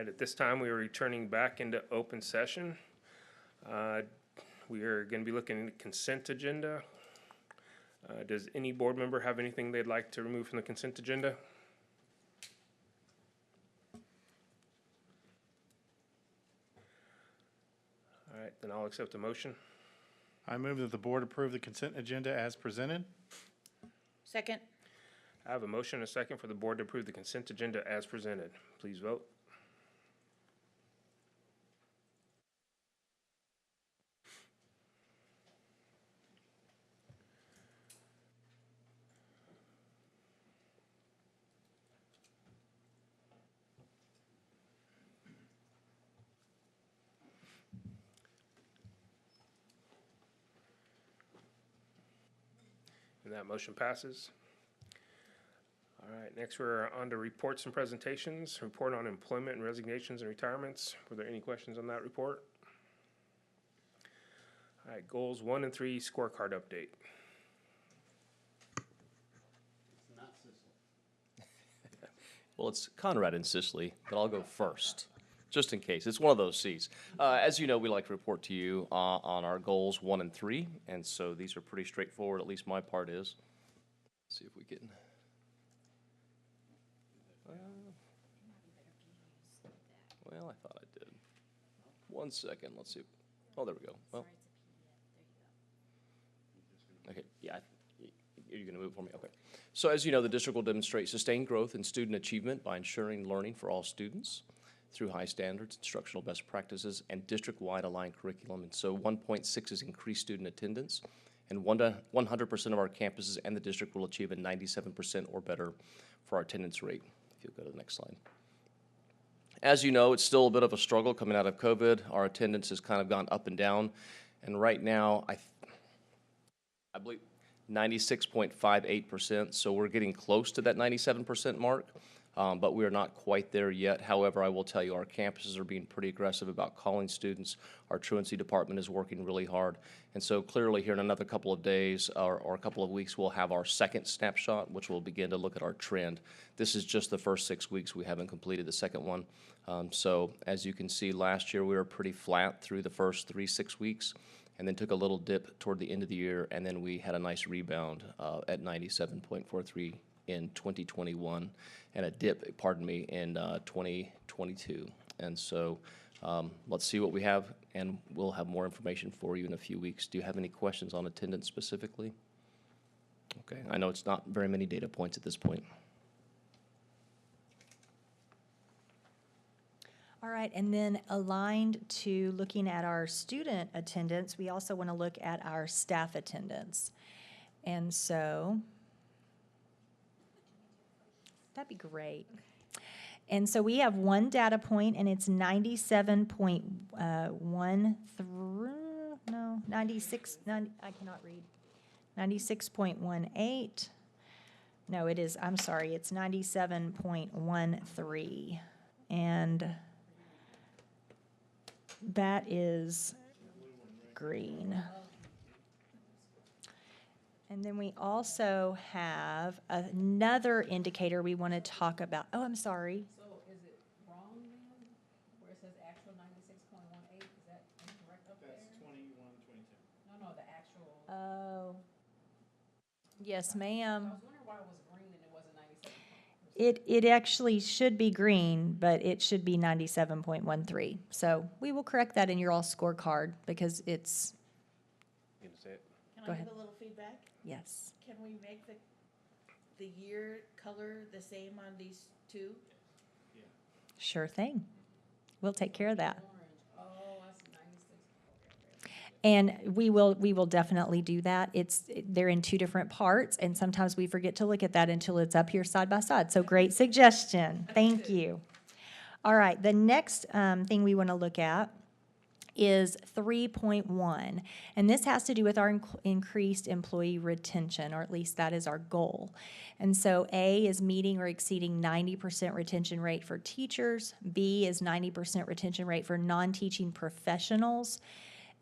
[SPEAKER 1] right, at this time, we are returning back into open session. We are going to be looking at the consent agenda. Does any board member have anything they'd like to remove from the consent agenda? All right, then I'll accept the motion.
[SPEAKER 6] I move that the board approve the consent agenda as presented.
[SPEAKER 4] Second.
[SPEAKER 1] I have a motion and a second for the board to approve the consent agenda as presented. Please vote. And that motion passes. All right, next we're on to reports and presentations. Report on employment and resignations and retirements. Were there any questions on that report? All right, goals 1 and 3 scorecard update.
[SPEAKER 13] Well, it's Conrad and Cicely, but I'll go first, just in case. It's one of those seats. As you know, we like to report to you on our goals 1 and 3, and so these are pretty straightforward, at least my part is. Let's see if we can. Well, I thought I did. 1 second, let's see. Oh, there we go. Well. Okay, yeah, you're gonna move it for me, okay. So as you know, the district will demonstrate sustained growth in student achievement by ensuring learning for all students through high standards, instructional best practices, and district-wide aligned curriculum. And so 1.6 is increased student attendance, and 100% of our campuses and the district will achieve a 97% or better for our attendance rate. If you'll go to the next slide. As you know, it's still a bit of a struggle coming out of COVID. Our attendance has kind of gone up and down, and right now, I believe 96.58%, so we're getting close to that 97% mark, but we are not quite there yet. However, I will tell you, our campuses are being pretty aggressive about calling students. Our truancy department is working really hard, and so clearly here in another couple of days or a couple of weeks, we'll have our second snapshot, which will begin to look at our trend. This is just the first 6 weeks. We haven't completed the second one. So as you can see, last year we were pretty flat through the first 3-6 weeks, and then took a little dip toward the end of the year, and then we had a nice rebound at 97.43 in 2021, and a dip, in 2022. And so let's see what we have, and we'll have more information for you in a few weeks. Do you have any questions on attendance specifically? Okay, I know it's not very many data points at this point.
[SPEAKER 16] All right, and then aligned to looking at our student attendance, we also want to look at our staff attendance. And so, that'd be great. And so we have one data point, and it's 96.18. No, it is, I'm sorry, it's 97.13. And that is green. And then we also have another indicator we want to talk about. Oh, I'm sorry.
[SPEAKER 11] So is it wrong then, where it says actual 96.18, is that incorrect up there?
[SPEAKER 6] That's 21, 22.
[SPEAKER 11] No, the actual.
[SPEAKER 16] Oh. Yes, ma'am.
[SPEAKER 11] I was wondering why it was green and it wasn't 97.
[SPEAKER 16] It actually should be green, but it should be 97.13. So we will correct that in your all scorecard because it's,
[SPEAKER 1] You gonna say it?
[SPEAKER 4] Can
[SPEAKER 16] Go
[SPEAKER 4] I
[SPEAKER 16] ahead.
[SPEAKER 4] give a little feedback?
[SPEAKER 16] yes.
[SPEAKER 4] Can we make the year color the same on these two?
[SPEAKER 16] Sure thing. We'll take care of that.
[SPEAKER 11] Oh, that's 96.
[SPEAKER 16] And we will definitely do that. They're in two different parts, and sometimes we forget to look at that until it's up here side by side. So great suggestion. Thank you. All right, the next thing we want to look at is 3.1, and this has to do with our increased employee retention, or at least that is our goal. And so A is meeting or exceeding 90% retention rate for teachers. B is 90% retention rate for non-teaching professionals.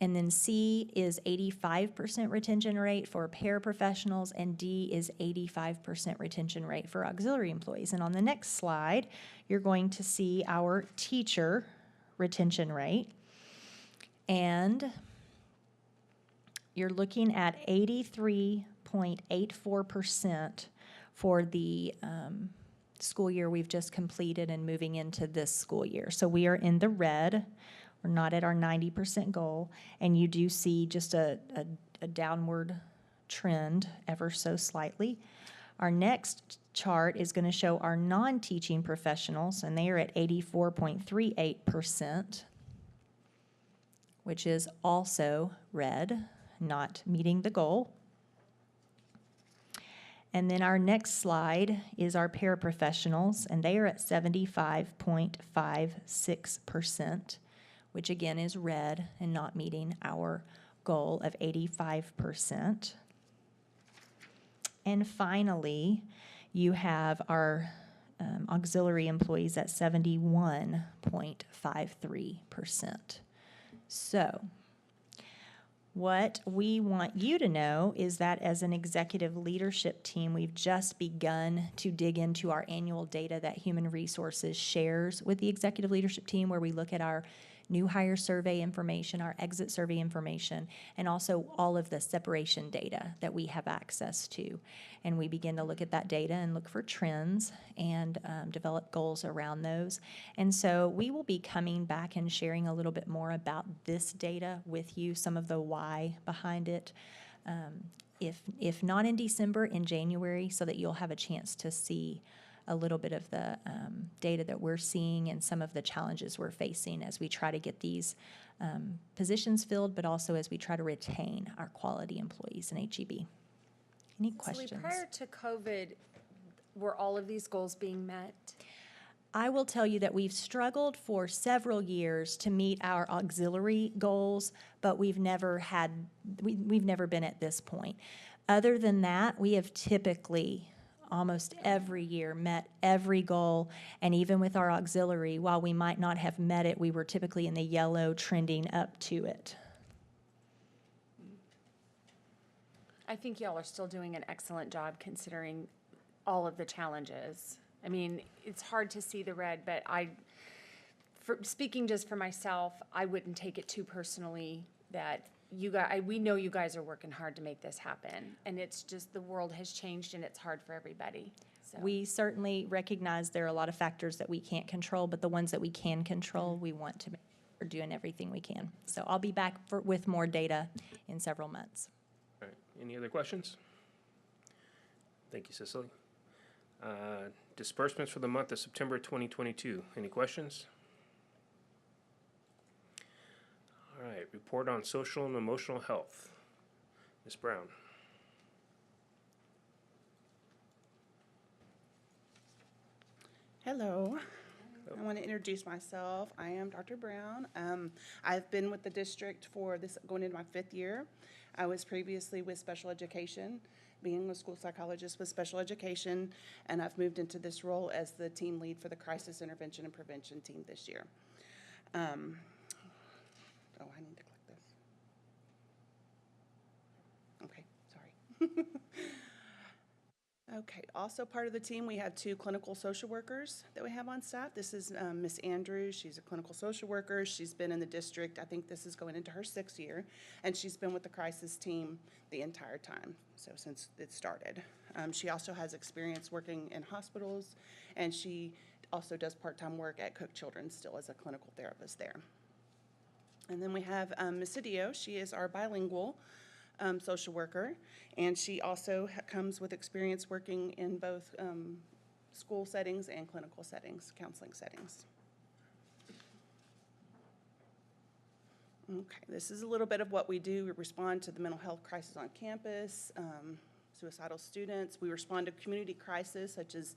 [SPEAKER 16] And then C is 85% retention rate for paraprofessionals, and D is 85% retention rate for auxiliary employees. And on the next slide, you're going to see our teacher retention rate. And you're looking at 83.84% for the school year we've just completed and moving into this school year. So we are in the red. We're not at our 90% goal. And you do see just a downward trend ever so slightly. Our next chart is going to show our non-teaching professionals, and they are at 84.38%, which is also red, not meeting the goal. And then our next slide is our paraprofessionals, and they are at 75.56%, which again is red and not meeting our goal of 85%. And finally, you have our auxiliary employees at 71.53%. So, what we want you to know is that as an executive leadership team, we've just begun to dig into our annual data that Human Resources shares with the executive leadership team, where we look at our new hire survey information, our exit survey information, and also all of the separation data that we have access to. And we begin to look at that data and look for trends and develop goals around those. And so we will be coming back and sharing a little bit more about this data with you, some of the why behind it. If not in December, in January, so that you'll have a chance to see a little bit of the data that we're seeing and some of the challenges we're facing as we try to get these positions filled, but also as we try to retain our quality employees in HEB. Any questions?
[SPEAKER 3] Prior to COVID, were all of these goals being met?
[SPEAKER 16] I will tell you that we've struggled for several years to meet our auxiliary goals, but we've never been at this point. Other than that, we have typically almost every year met every goal, and even with our auxiliary, while we might not have met it, we were typically in the yellow trending up to it.
[SPEAKER 3] I think y'all are still doing an excellent job considering all of the challenges. I mean, it's hard to see the red, but speaking just for myself, I wouldn't take it too personally that you guys, we know you guys are working hard to make this happen, and it's just the world has changed and it's hard for everybody. So.
[SPEAKER 16] We certainly recognize there are a lot of factors that we can't control, but the ones that we can control, we want to make sure we're doing everything we can. So I'll be back with more data in several months.
[SPEAKER 1] All right. Any other questions? Thank you, Cicely. Disbursements for the month of September 2022. Any questions? All right, report on social and emotional health. Ms. Brown.
[SPEAKER 17] Hello. I want to introduce myself. I am Dr. Brown. I've been with the district for going into my 5th year. I was previously with special education, being a school psychologist with special education, and I've moved into this role as the team lead for the crisis intervention and prevention team this year. Oh, I need to click this. Okay, sorry. Okay, also part of the team, we have 2 clinical social workers that we have on staff. This is Miss Andrews. She's a clinical social worker. She's been in the district, I think this is going into her 6th year, and she's been with the crisis team the entire time, so since it started. She also has experience working in hospitals, and she also does part-time work at Cook Children's still as a clinical therapist there. And then we have Ms. Adio. She is our bilingual social worker, and she also comes with experience working in both school settings and clinical settings, counseling settings. Okay, this is a little bit of what we do. We respond to the mental health crisis on campus, suicidal students. We respond to community crises such as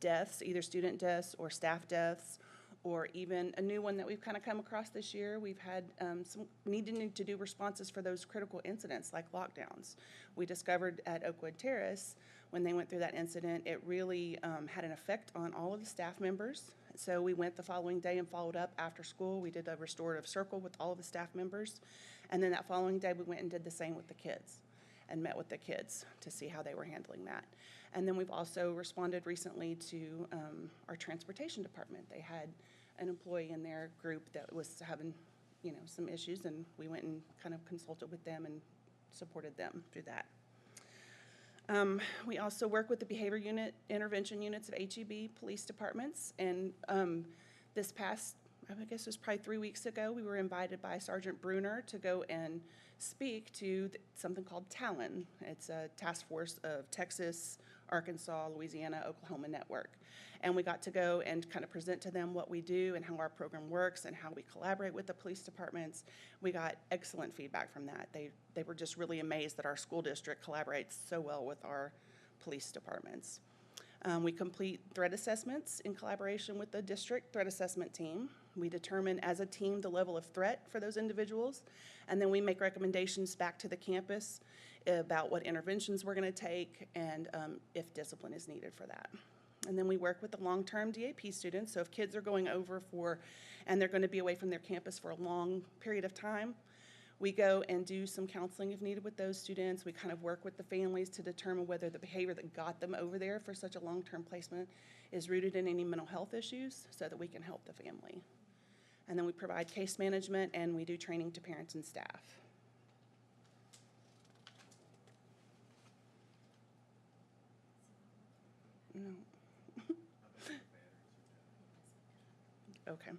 [SPEAKER 17] deaths, either student deaths or staff deaths, or even a new one that we've kind of come across this year. We've had some needing to do responses for those critical incidents like lockdowns. We discovered at Oakwood Terrace, when they went through that incident, it really had an effect on all of the staff members. So we went the following day and followed up after school. We did a restorative circle with all of the staff members. And then that following day, we went and did the same with the kids and met with the kids to see how they were handling that. And then we've also responded recently to our transportation department. They had an employee in their group that was having, some issues, and we went and kind of consulted with them and supported them through that. We also work with the behavior unit, intervention units of HEB police departments, and this past, I guess it was probably 3 weeks ago, we were invited by Sergeant Bruner to go and speak to something called Talon. It's a task force of Texas, Arkansas, Louisiana, Oklahoma network. And we got to go and kind of present to them what we do and how our program works and how we collaborate with the police departments. We got excellent feedback from that. They were just really amazed that our school district collaborates so well with our police departments. We complete threat assessments in collaboration with the district threat assessment team. We determine as a team the level of threat for those individuals, and then we make recommendations back to the campus about what interventions we're going to take and if discipline is needed for that. And then we work with the long-term DAP students. So if kids are going over and they're going to be away from their campus for a long period of time, we go and do some counseling if needed with those students. We kind of work with the families to determine whether the behavior that got them over there for such a long-term placement is rooted in any mental health issues so that we can help the family. And then we provide case management and we do training to parents and staff. No. Okay.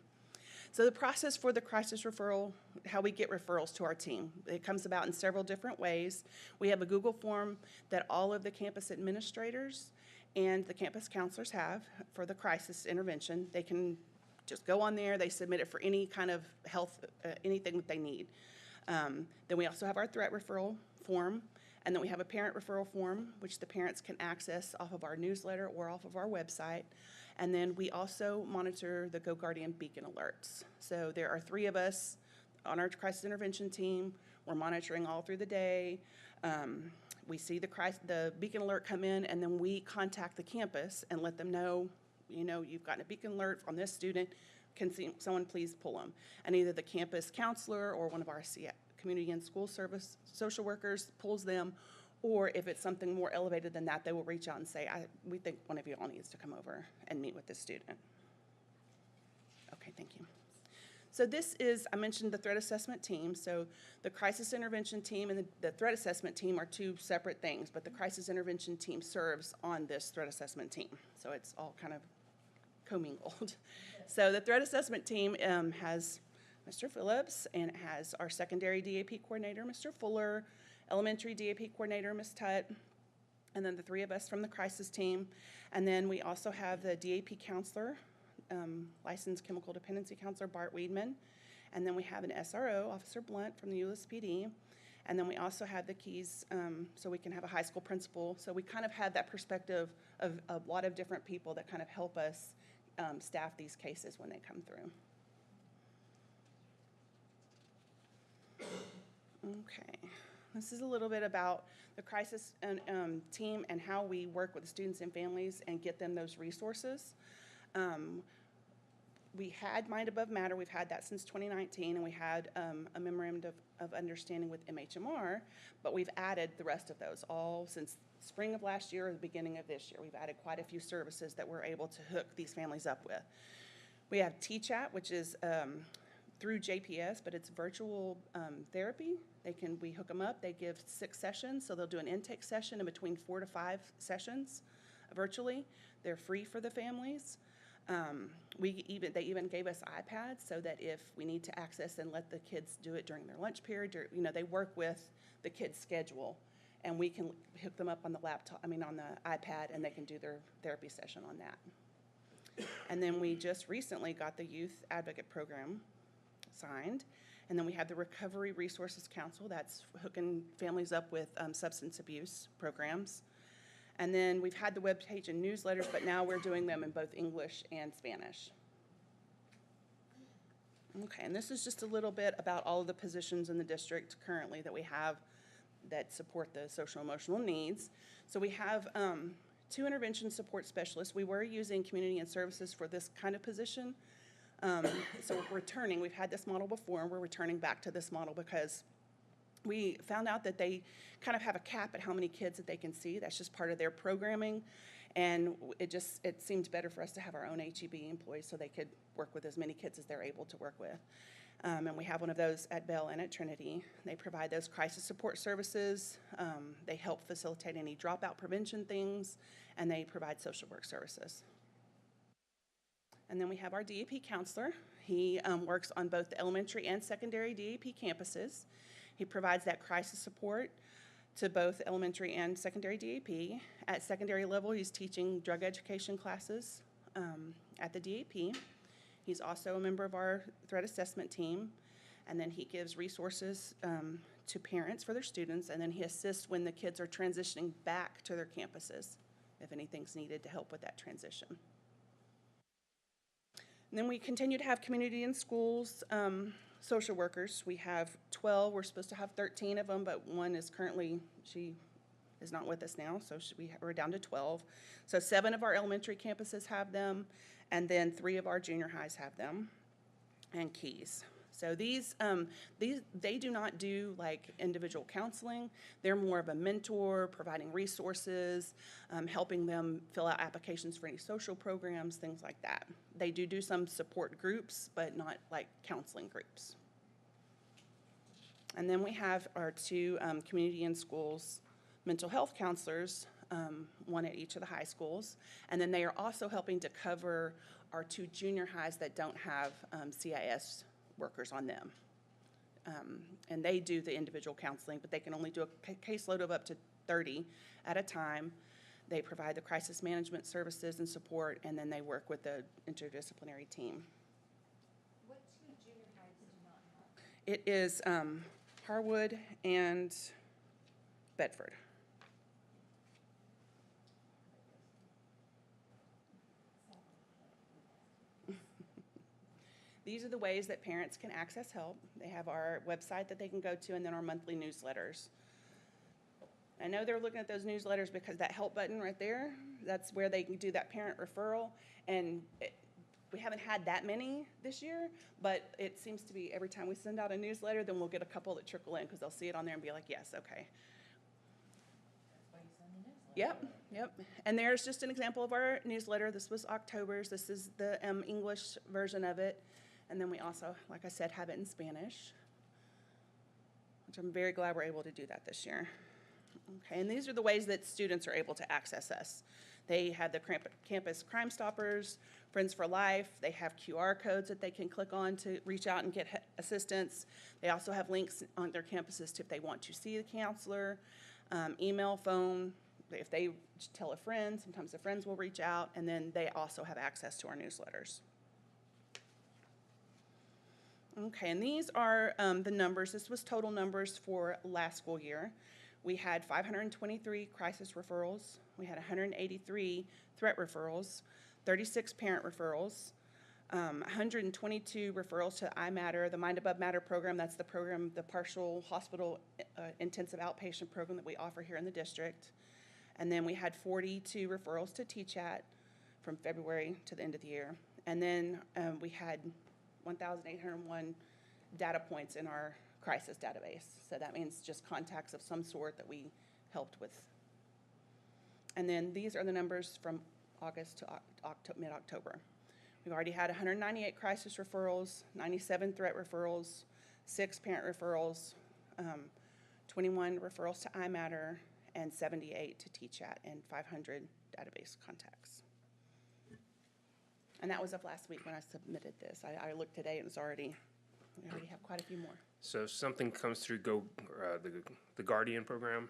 [SPEAKER 17] So the process for the crisis referral, how we get referrals to our team, it comes about in several different ways. We have a Google form that all of the campus administrators and the campus counselors have for the crisis intervention. They can just go on there, they submit it for any kind of health, anything that they need. Then we also have our threat referral form, and then we have a parent referral form, which the parents can access off of our newsletter or off of our website. And then we also monitor the Go Guardian beacon alerts. So there are 3 of us on our crisis intervention team. We're monitoring all through the day. We see the beacon alert come in, and then we contact the campus and let them know, you've gotten a beacon alert from this student. Can someone please pull them? And either the campus counselor or one of our community and school service social workers pulls them, or if it's something more elevated than that, they will reach out and say, we think one of you all needs to come over and meet with this student. Okay, thank you. So this is, I mentioned the threat assessment team. So the crisis intervention team and the threat assessment team are 2 separate things, but the crisis intervention team serves on this threat assessment team. So it's all kind of commingled. So the threat assessment team has Mr. Phillips, and it has our secondary DAP coordinator, Mr. Fuller, elementary DAP coordinator, Ms. Tutt, and then the 3 of us from the crisis team. And then we also have the DAP counselor, licensed chemical dependency counselor, Bart Weedman. And then we have an SRO, Officer Blunt from the Hurst-Euless PD. And then we also have the keys, so we can have a high school principal. So we kind of have that perspective of a lot of different people that kind of help us staff these cases when they come through. Okay, this is a little bit about the crisis team and how we work with the students and families and get them those resources. We had Mind Above Matter. We've had that since 2019, and we had a memorandum of understanding with MHMR, but we've added the rest of those all since spring of last year or the beginning of this year. We've added quite a few services that we're able to hook these families up with. We have T-Chat, which is through JPS, but it's virtual therapy. We hook them up. They give 6 sessions, so they'll do an intake session in between 4 to 5 sessions virtually. They're free for the families. They even gave us iPads so that if we need to access and let the kids do it during their lunch period, they work with the kids' schedule, and we can hook them up on the on the iPad, and they can do their therapy session on that. And then we just recently got the Youth Advocate Program signed. And then we have the Recovery Resources Council, that's hooking families up with substance abuse programs. And then we've had the webpage and newsletters, but now we're doing them in both English and Spanish. Okay, and this is just a little bit about all of the positions in the district currently that we have that support the social emotional needs. So we have 2 intervention support specialists. We were using community and services for this kind of position. So we're returning, we've had this model before, and we're returning back to this model because We found out that they kind of have a cap at how many kids that they can see. That's just part of their programming. And it seemed better for us to have our own HEB employees so they could work with as many kids as they're able to work with. And we have one of those at Bell and at Trinity. They provide those crisis support services. They help facilitate any dropout prevention things, and they provide social work services. And then we have our DAP counselor. He works on both the elementary and secondary DAP campuses. He provides that crisis support to both elementary and secondary DAP. At secondary level, he's teaching drug education classes at the DAP. He's also a member of our threat assessment team, and then he gives resources to parents for their students, and then he assists when the kids are transitioning back to their campuses, if anything's needed to help with that transition. And then we continue to have community and schools social workers. We have 12. We're supposed to have 13 of them, but one is currently, she is not with us now, so we're down to 12. So 7 of our elementary campuses have them, and then 3 of our junior highs have them, and keys. So they do not do like individual counseling. They're more of a mentor, providing resources, helping them fill out applications for any social programs, things like that. They do some support groups, but not like counseling groups. And then we have our 2 community and schools mental health counselors, one at each of the high schools. And then they are also helping to cover our 2 junior highs that don't have CIS workers on them. And they do the individual counseling, but they can only do a caseload of up to 30 at a time. They provide the crisis management services and support, and then they work with the interdisciplinary team.
[SPEAKER 3] What 2 junior highs do not have?
[SPEAKER 17] It is Harwood and Bedford. These are the ways that parents can access help. They have our website that they can go to, and then our monthly newsletters. I know they're looking at those newsletters because that help button right there, that's where they can do that parent referral. And we haven't had that many this year, but it seems to be every time we send out a newsletter, then we'll get a couple that trickle in because they'll see it on there and be like, yes, okay. Yep. And there's just an example of our newsletter. This was October's. This is the English version of it. And then we also, like I said, have it in Spanish, which I'm very glad we're able to do that this year. Okay, and these are the ways that students are able to access us. They have the Campus Crime Stoppers, Friends for Life. They have QR codes that they can click on to reach out and get assistance. They also have links on their campuses to if they want to see the counselor, email, phone. If they tell a friend, sometimes the friends will reach out, and then they also have access to our newsletters. Okay, and these are the numbers. This was total numbers for last school year. We had 523 crisis referrals. We had 183 threat referrals, 36 parent referrals, 122 referrals to iMatter, the Mind Above Matter program. That's the program, the partial hospital intensive outpatient program that we offer here in the district. And then we had 42 referrals to TChat from February to the end of the year. And then we had 1,801 data points in our crisis database. So that means just contacts of some sort that we helped with. And then these are the numbers from August to mid-October. We've already had 198 crisis referrals, 97 threat referrals, 6 parent referrals, 21 referrals to iMatter, and 78 to TChat, and 500 database contacts. And that was of last week when I submitted this. I looked today and we already have quite a few more.
[SPEAKER 1] So if something comes through the Guardian program,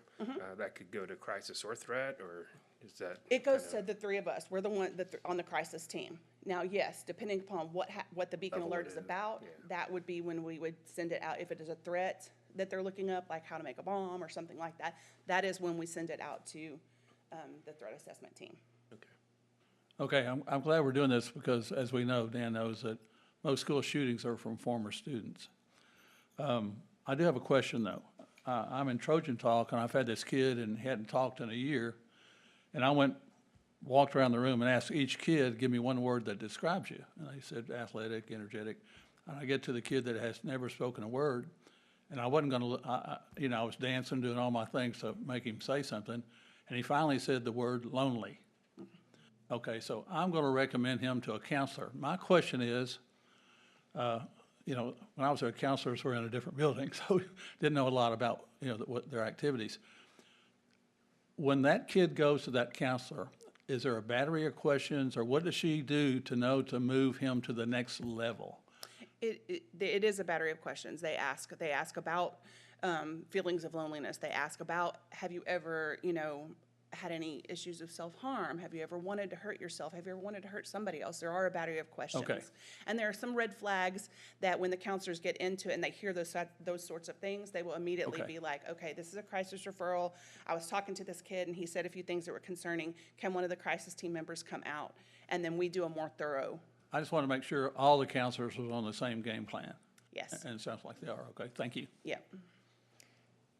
[SPEAKER 1] that could go to crisis or threat, or is that?
[SPEAKER 17] It goes to the 3 of us. We're the one on the crisis team. Now, yes, depending upon what the beacon alert is about, that would be when we would send it out. If it is a threat that they're looking up, like how to make a bomb or something like that, that is when we send it out to the threat assessment team.
[SPEAKER 18] Okay, I'm glad we're doing this because, as we know, Dan knows that most school shootings are from former students. I do have a question, though. I'm in Trojan Talk, and I've had this kid and hadn't talked in a year, and I walked around the room and asked each kid, give me one word that describes you. And they said athletic, energetic. And I get to the kid that has never spoken a word, And I wasn't gonna, you know, I was dancing, doing all my things to make him say something, and he finally said the word lonely. Okay, so I'm gonna recommend him to a counselor. My question is, you know, when I was there, counselors were in a different building, so didn't know a lot about, you know, what their activities. When that kid goes to that counselor, is there a battery of questions, or what does she do to know to move him to the next level?
[SPEAKER 17] It is a battery of questions. They ask about feelings of loneliness. They ask about, have you ever, you know, had any issues of self-harm? Have you ever wanted to hurt yourself? Have you ever wanted to hurt somebody else? There are a battery of questions.
[SPEAKER 18] Okay.
[SPEAKER 17] And there are some red flags that when the counselors get into it and they hear those sorts of things, they will immediately
[SPEAKER 18] Okay.
[SPEAKER 17] be like, okay, this is a crisis referral. I was talking to this kid and he said a few things that were concerning. Can one of the crisis team members come out? And then we do a more thorough.
[SPEAKER 18] I just want to make sure all the counselors was on the same game plan.
[SPEAKER 17] Yes.
[SPEAKER 18] And it sounds like they are. Okay, thank you.
[SPEAKER 17] Yeah.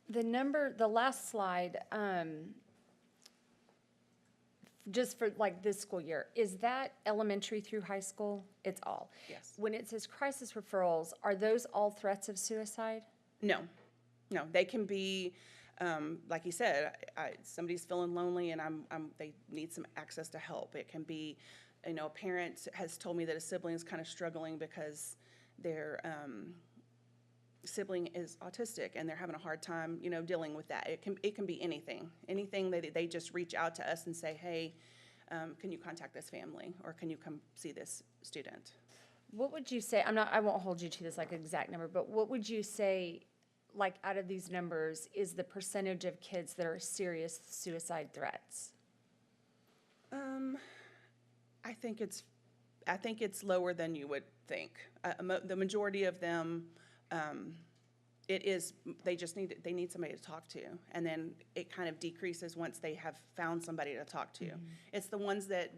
[SPEAKER 3] The last slide, just for like this school year, is that elementary through high school? It's all?
[SPEAKER 17] Yes.
[SPEAKER 3] When it says crisis referrals, are those all threats of suicide?
[SPEAKER 17] No, they can be, like you said, somebody's feeling lonely and they need some access to help. It can be, you know, a parent has told me that a sibling is kind of struggling because their sibling is autistic and they're having a hard time, you know, dealing with that. It can be anything that they just reach out to us and say, hey, can you contact this family, or can you come see this student?
[SPEAKER 3] What would you say, I won't hold you to this like exact number, but what would you say, like out of these numbers, is the percentage of kids that are serious suicide threats?
[SPEAKER 17] I think it's lower than you would think. The majority of them, they need somebody to talk to, and then it kind of decreases once they have found somebody to talk to. It's the ones that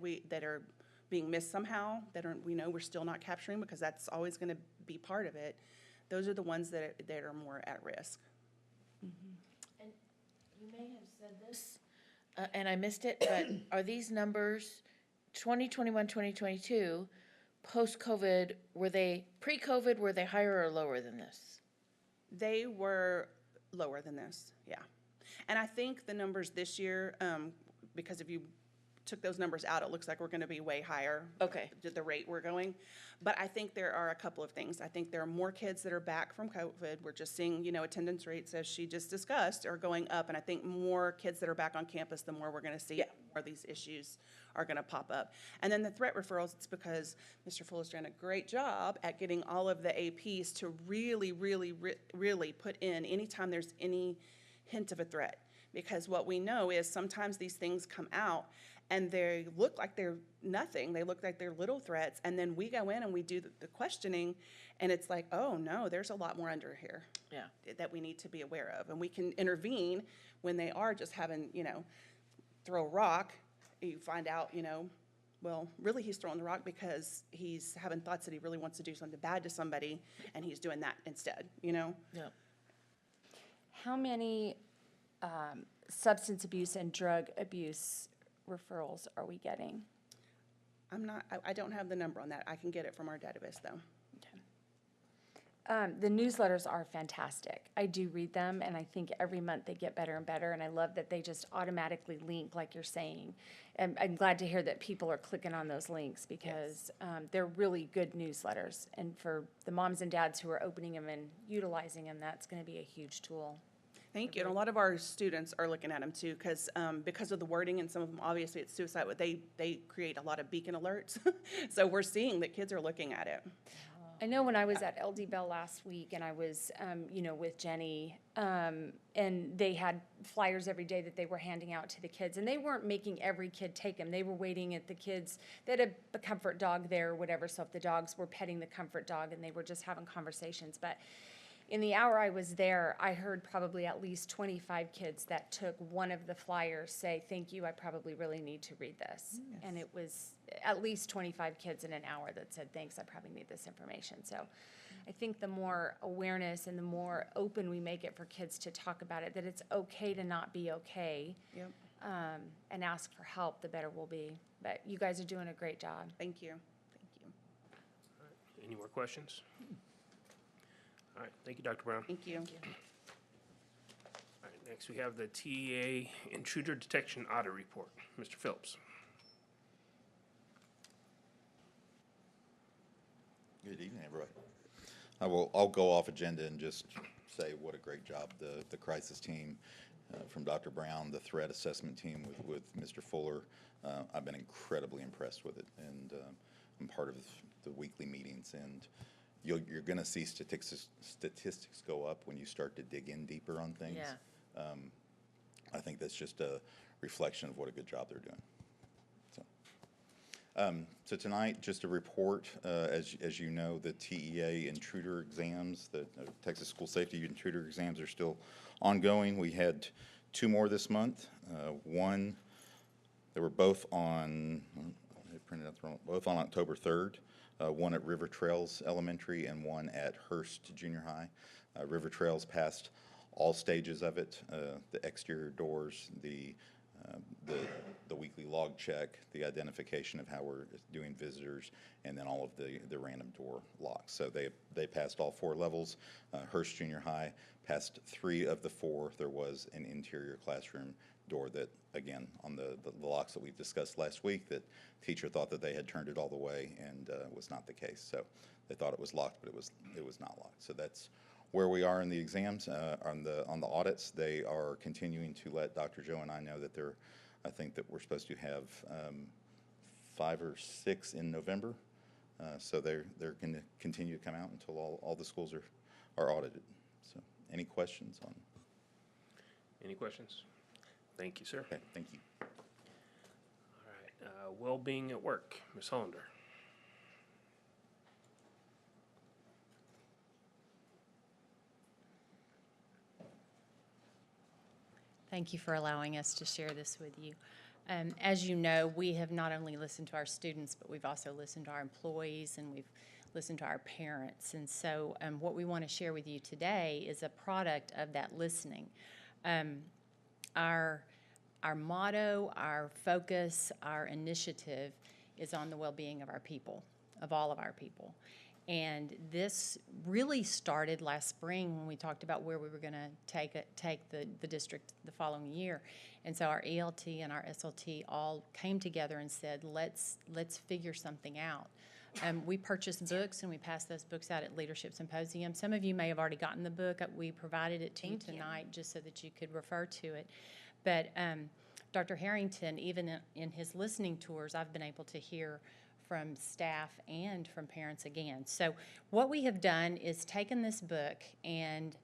[SPEAKER 17] are being missed somehow, we know we're still not capturing, because that's always going to be part of it. Those are the ones that are more at risk.
[SPEAKER 4] And you may have said this, and I missed it, but are these numbers 2021, 2022, post-COVID, pre-COVID, were they higher or lower than this?
[SPEAKER 17] They were lower than this, yeah. And I think the numbers this year, because if you took those numbers out, it looks like we're going to be way higher.
[SPEAKER 4] Okay.
[SPEAKER 17] The rate we're going. But I think there are a couple of things. I think there are more kids that are back from COVID. We're just seeing, you know, attendance rates, as she just discussed, are going up. And I think more kids that are back on campus, the more we're going to see more these issues are going to pop up. And then the threat referrals, it's because Mr. Fuller's done a great job at getting all of the APs to really put in anytime there's any hint of a threat. Because what we know is sometimes these things come out and they look like they're nothing. They look like they're little threats. And then we go in and we do the questioning, and it's like, oh, no, there's a lot more under here that we need to be aware of. And we can intervene when they are just having, you know, throw a rock. You find out, you know, well, really he's throwing the rock because he's having thoughts that he really wants to do something bad to somebody, and he's doing that instead, you know?
[SPEAKER 4] Yeah.
[SPEAKER 3] How many substance abuse and drug abuse referrals are we getting?
[SPEAKER 17] I don't have the number on that. I can get it from our database, though.
[SPEAKER 3] The newsletters are fantastic. I do read them, and I think every month they get better and better, and I love that they just automatically link, like you're saying. And I'm glad to hear that people are clicking on those links, because they're really good newsletters. And for the moms and dads who are opening them and utilizing them, that's going to be a huge tool.
[SPEAKER 17] Thank you. And a lot of our students are looking at them too, because of the wording, and some of them, obviously it's suicide, but they create a lot of beacon alerts. So we're seeing that kids are looking at it.
[SPEAKER 3] I know when I was at LD Bell last week, and I was, with Jenny, and they had flyers every day that they were handing out to the kids, and they weren't making every kid take them. They were waiting at the kids. They had a comfort dog there or whatever, so if the dogs were petting the comfort dog, and they were just having conversations. But in the hour I was there, I heard probably at least 25 kids that took one of the flyers say, thank you, I probably really need to read this. Yes. And it was at least 25 kids in an hour that said, thanks, I probably need this information. So I think the more awareness and the more open we make it for kids to talk about it, that it's okay to not be okay, and ask for help, the better we'll be. But you guys are doing a great job.
[SPEAKER 17] Thank you.
[SPEAKER 1] Any more questions? All right, thank you, Dr. Brown.
[SPEAKER 4] Thank you.
[SPEAKER 1] All right, next we have the TEA Intruder Detection Audit Report. Mr. Phillips.
[SPEAKER 2] Good evening, everybody. I'll go off agenda and just say what a great job the crisis team from Dr. Brown, the threat assessment team with Mr. Fuller. I've been incredibly impressed with it, and I'm part of the weekly meetings, and you're going to see statistics go up when you start to dig in deeper on things.
[SPEAKER 4] Yeah.
[SPEAKER 2] I think that's just a reflection of what a good job they're doing. So tonight, just a report, as you know, the TEA intruder exams, the Texas School Safety intruder exams are still ongoing. We had 2 more this month. One, they were both on, I printed out the wrong, both on October 3rd. One at River Trails Elementary and one at Hurst Junior High. River Trails passed all stages of it, the exterior doors, the weekly log check, the identification of how we're doing visitors, and then all of the random door locks. So they passed all 4 levels. Hurst Junior High passed 3 of the 4. There was an interior classroom door that, again, on the locks that we discussed last week, that teacher thought that they had turned it all the way, and was not the case. So they thought it was locked, but it was not locked. So that's where we are in the exams. On the audits, they are continuing to let Dr. Joe and I know that I think that we're supposed to have 5 or 6 in November. So they're going to continue to come out until all the schools are audited. So any questions on?
[SPEAKER 1] Any questions? Thank you, sir.
[SPEAKER 2] Okay, thank you.
[SPEAKER 1] All right, well-being at work, Ms. Hollander.
[SPEAKER 9] Thank you for allowing us to share this with you. As you know, we have not only listened to our students, but we've also listened to our employees, and we've listened to our parents. And so what we want to share with you today is a product of that listening. Our motto, our focus, our initiative is on the well-being of our people, of all of our people. And this really started last spring when we talked about where we were going to take the district the following year. And so our ELT and our SLT all came together and said, let's figure something out. We purchased books, and we passed those books out at Leadership Symposium. Some of you may have already gotten the book. We provided it to you tonight just so that you could refer to it. But Dr. Harrington, even in his listening tours, I've been able to hear from staff and from parents again. So what we have done is taken this book, and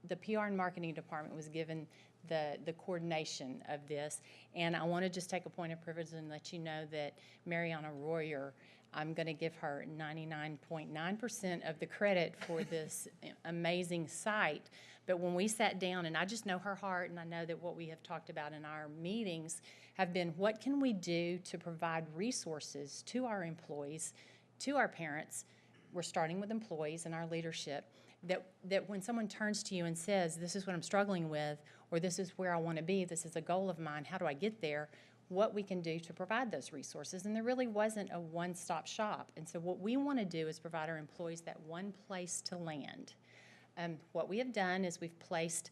[SPEAKER 9] the PR and marketing department was given the coordination of this. And I want to just take a point of privilege and let you know that Mariana Royer, I'm going to give her 99.9% of the credit for this amazing site. But when we sat down, and I just know her heart, and I know that what we have talked about in our meetings have been, what can we do to provide resources to our employees, to our parents? We're starting with employees and our leadership, that when someone turns to you and says, this is what I'm struggling with, or this is where I want to be, this is a goal of mine, how do I get there? What we can do to provide those resources. And there really wasn't a one-stop shop. And so what we want to do is provide our employees that one place to land. What we have done is we've placed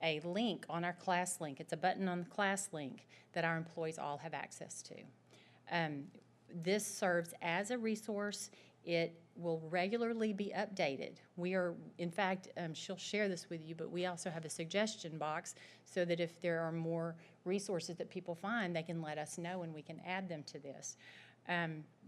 [SPEAKER 9] a link on our class link. It's a button on the class link that our employees all have access to. This serves as a resource. It will regularly be updated. We are, in fact, she'll share this with you, but we also have a suggestion box so that if there are more resources that people find, they can let us know and we can add them to this.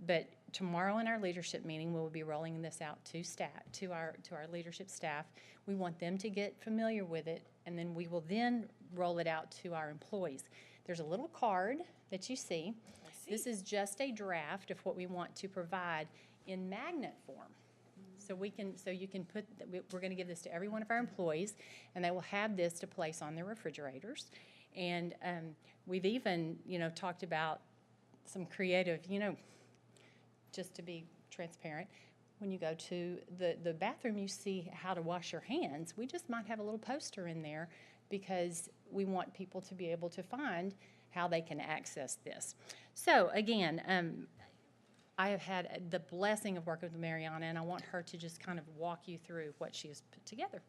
[SPEAKER 9] But tomorrow in our leadership meeting, we will be rolling this out to staff, to our leadership staff. We want them to get familiar with it, and then we will then roll it out to our employees. There's a little card that you see. This is just a draft of what we want to provide in magnet form. So you can put, we're going to give this to every one of our employees, and they will have this to place on their refrigerators. And we've even, talked about some creative, just to be transparent, when you go to the bathroom, you see how to wash your hands. We just might have a little poster in there because we want people to be able to find how they can access this. So again, I have had the blessing of working with Mariana, and I want her to just kind of walk you through what she has put together.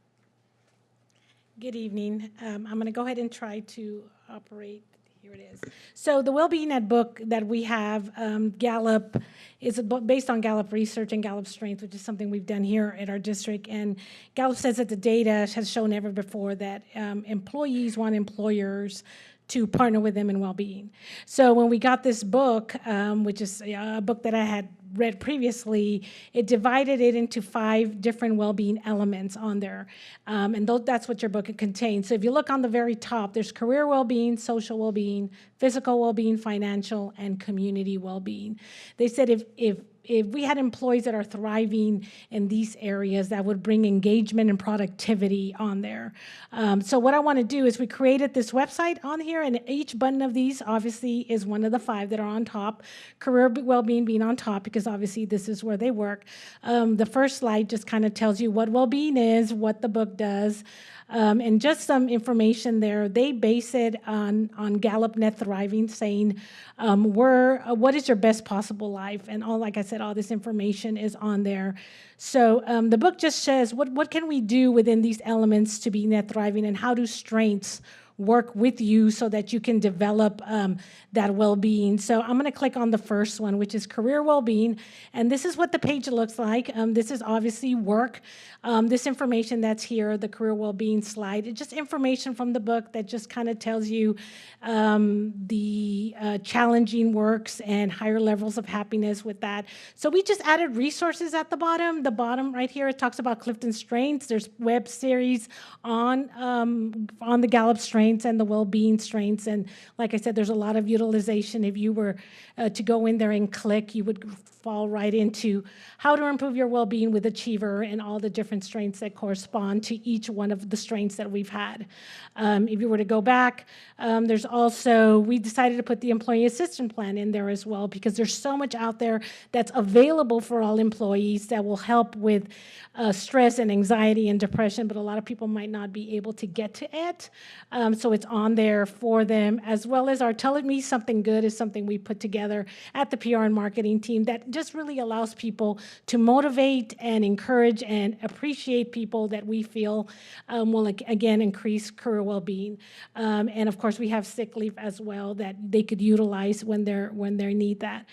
[SPEAKER 19] Good evening. I'm going to go ahead and try to operate. Here it is. So the Wellbeing Net book that we have, Gallup, is a book based on Gallup research and Gallup strength, which is something we've done here at our district. And Gallup says that the data has shown ever before that employees want employers to partner with them in well-being. So when we got this book, which is a book that I had read previously, it divided it into 5 different well-being elements on there. And that's what your book contains. So if you look on the very top, there's career well-being, social well-being, physical well-being, financial, and community well-being. They said if we had employees that are thriving in these areas, that would bring engagement and productivity on there. So what I want to do is we created this website on here, and each button of these obviously is one of the 5 that are on top. Career well-being being on top, because obviously this is where they work. The first slide just kind of tells you what well-being is, what the book does, and just some information there. They base it on Gallup Net Thriving, saying, what is your best possible life? And like I said, all this information is on there. So the book just says, what can we do within these elements to be net thriving, and how do strengths work with you so that you can develop that well-being. So I'm going to click on the first one, which is career well-being. And this is what the page looks like. This is obviously work. This information that's here, the career well-being slide, it's just information from the book that just kind of tells you the challenging works and higher levels of happiness with that. So we just added resources at the bottom. The bottom right here, it talks about Clifton Strengths. There's web series on the Gallup Strengths and the well-being strengths. And like I said, there's a lot of utilization. If you were to go in there and click, you would fall right into how to improve your well-being with Achiever and all the different strengths that correspond to each one of the strengths that we've had. If you were to go back, there's also, we decided to put the employee assistance plan in there as well, because there's so much out there that's available for all employees that will help with stress and anxiety and depression, but a lot of people might not be able to get to it. So it's on there for them, as well as our Tell Me Something Good is something we put together at the PR and marketing team that just really allows people to motivate and encourage and appreciate people that we feel will, again, increase career well-being. And of course, we have sick leave as well that they could utilize when they need that.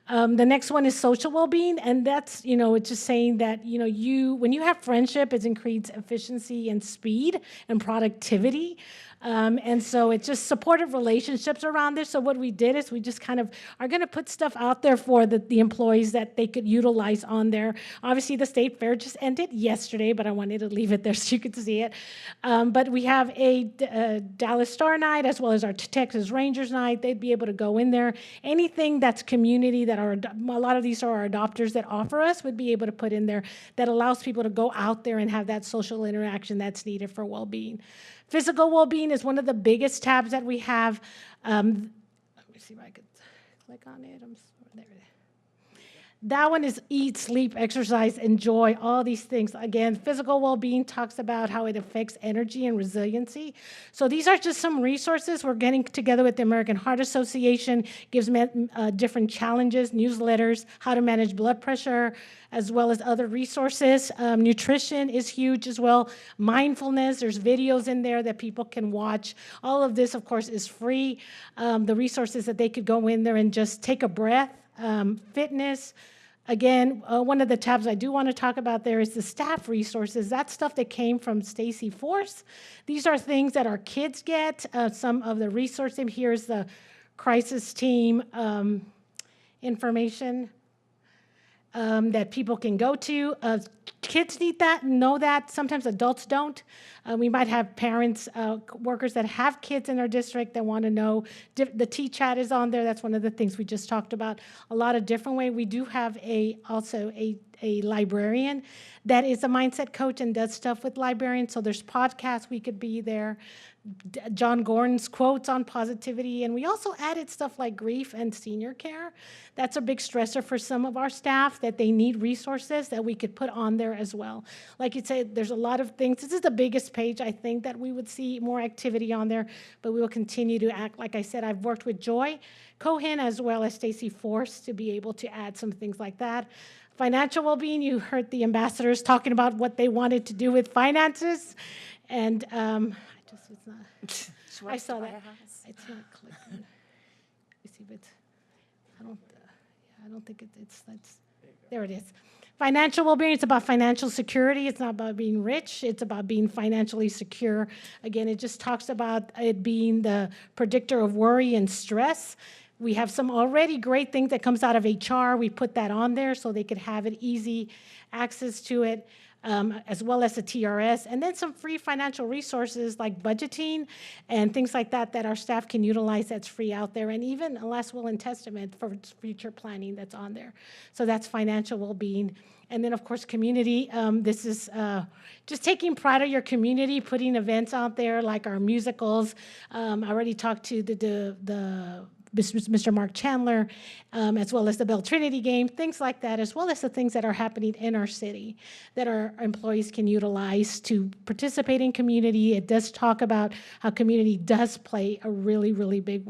[SPEAKER 19] The next one is social well-being, and that's, it's just saying that, when you have friendship, it increases efficiency and speed and productivity. And so it's just supportive relationships around this. So what we did is we just kind of are going to put stuff out there for the employees that they could utilize on there. Obviously, the state fair just ended yesterday, but I wanted to leave it there so you could see it. But we have a Dallas Star Night as well as our Texas Rangers Night. They'd be able to go in there. Anything that's community that a lot of these are our adopters that offer us would be able to put in there that allows people to go out there and have that social interaction that's needed for well-being. Physical well-being is one of the biggest tabs that we have. Let me see if I could click on it. There it is. That one is eat, sleep, exercise, enjoy, all these things. Again, physical well-being talks about how it affects energy and resiliency. So these are just some resources. We're getting together with the American Heart Association, gives different challenges, newsletters, how to manage blood pressure, as well as other resources. Nutrition is huge as well. Mindfulness, there's videos in there that people can watch. All of this, of course, is free. The resources that they could go in there and just take a breath. Fitness. Again, one of the tabs I do want to talk about there is the staff resources. That's stuff that came from Stacy Force. These are things that our kids get. Some of the resources. Here's the crisis team information that people can go to. Kids need that, know that. Sometimes adults don't. We might have parents, workers that have kids in our district that want to know. The T-Chat is on there. That's one of the things we just talked about. A lot of different ways. We do have also a librarian that is a mindset coach and does stuff with librarians. So there's podcasts we could be there. John Gordon's quotes on positivity, and we also added stuff like grief and senior care. That's a big stressor for some of our staff, that they need resources that we could put on there as well. Like you said, there's a lot of things. This is the biggest page, I think, that we would see more activity on there, but we will continue to act. Like I said, I've worked with Joy Cohen as well as Stacy Force to be able to add some things like that. Financial well-being, you heard the ambassadors talking about what they wanted to do with finances, and it's not. I saw that. It's not clicking. Let me see, but I don't think that's. There it is. Financial well-being, it's about financial security. It's not about being rich. It's about being financially secure. Again, it just talks about it being the predictor of worry and stress. We have some already great things that comes out of HR. We put that on there so they could have it easy access to it. As well as the TRS, and then some free financial resources like budgeting and things like that that our staff can utilize that's free out there, and even a last will and testament for future planning that's on there. So that's financial well-being. And then, of course, community. This is just taking pride of your community, putting events out there like our musicals. I already talked to Mr. Mark Chandler, as well as the Bell Trinity game, things like that, as well as the things that are happening in our city that our employees can utilize to participate in community. It does talk about how community does play a really, really big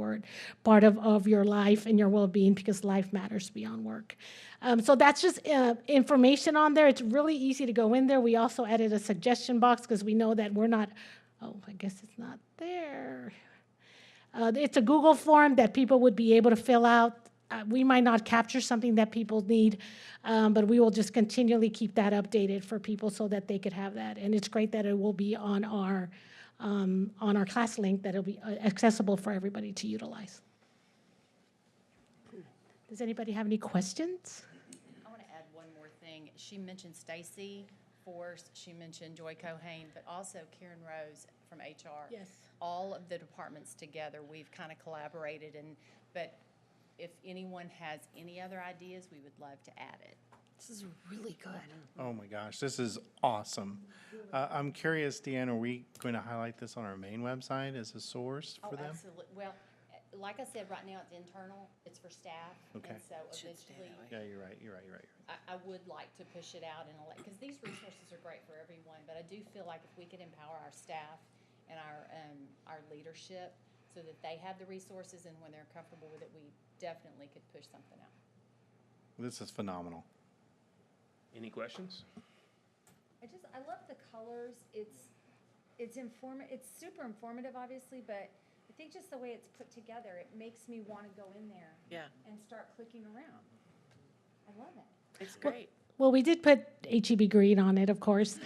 [SPEAKER 19] part of your life and your well-being, because life matters beyond work. So that's just information on there. It's really easy to go in there. We also added a suggestion box because we know that we're not, I guess it's not there. It's a Google form that people would be able to fill out. We might not capture something that people need, but we will just continually keep that updated for people so that they could have that. And it's great that it will be on our class link, that it'll be accessible for everybody to utilize. Does anybody have any questions?
[SPEAKER 9] I want to add one more thing. She mentioned Stacy Force, she mentioned Joy Cohane, but also Karen Rose from HR.
[SPEAKER 19] Yes.
[SPEAKER 9] All of the departments together, we've kind of collaborated, but if anyone has any other ideas, we would love to add it.
[SPEAKER 12] This is really good.
[SPEAKER 6] Oh my gosh, this is awesome. I'm curious, Deanne, are we going to highlight this on our main website as a source for them?
[SPEAKER 9] Absolutely. Well, like I said, right now it's internal, it's for staff.
[SPEAKER 6] Okay.
[SPEAKER 9] And so eventually,
[SPEAKER 6] Yeah, you're right.
[SPEAKER 9] I would like to push it out because these resources are great for everyone, but I do feel like if we could empower our staff and our leadership so that they have the resources, and when they're comfortable with it, we definitely could push something out.
[SPEAKER 6] This is phenomenal.
[SPEAKER 1] Any questions?
[SPEAKER 3] I love the colors. It's super informative, obviously, but I think just the way it's put together, it makes me want to go in there and start clicking around. I love it.
[SPEAKER 4] It's great.
[SPEAKER 19] Well, we did put HEB Green on it, of course.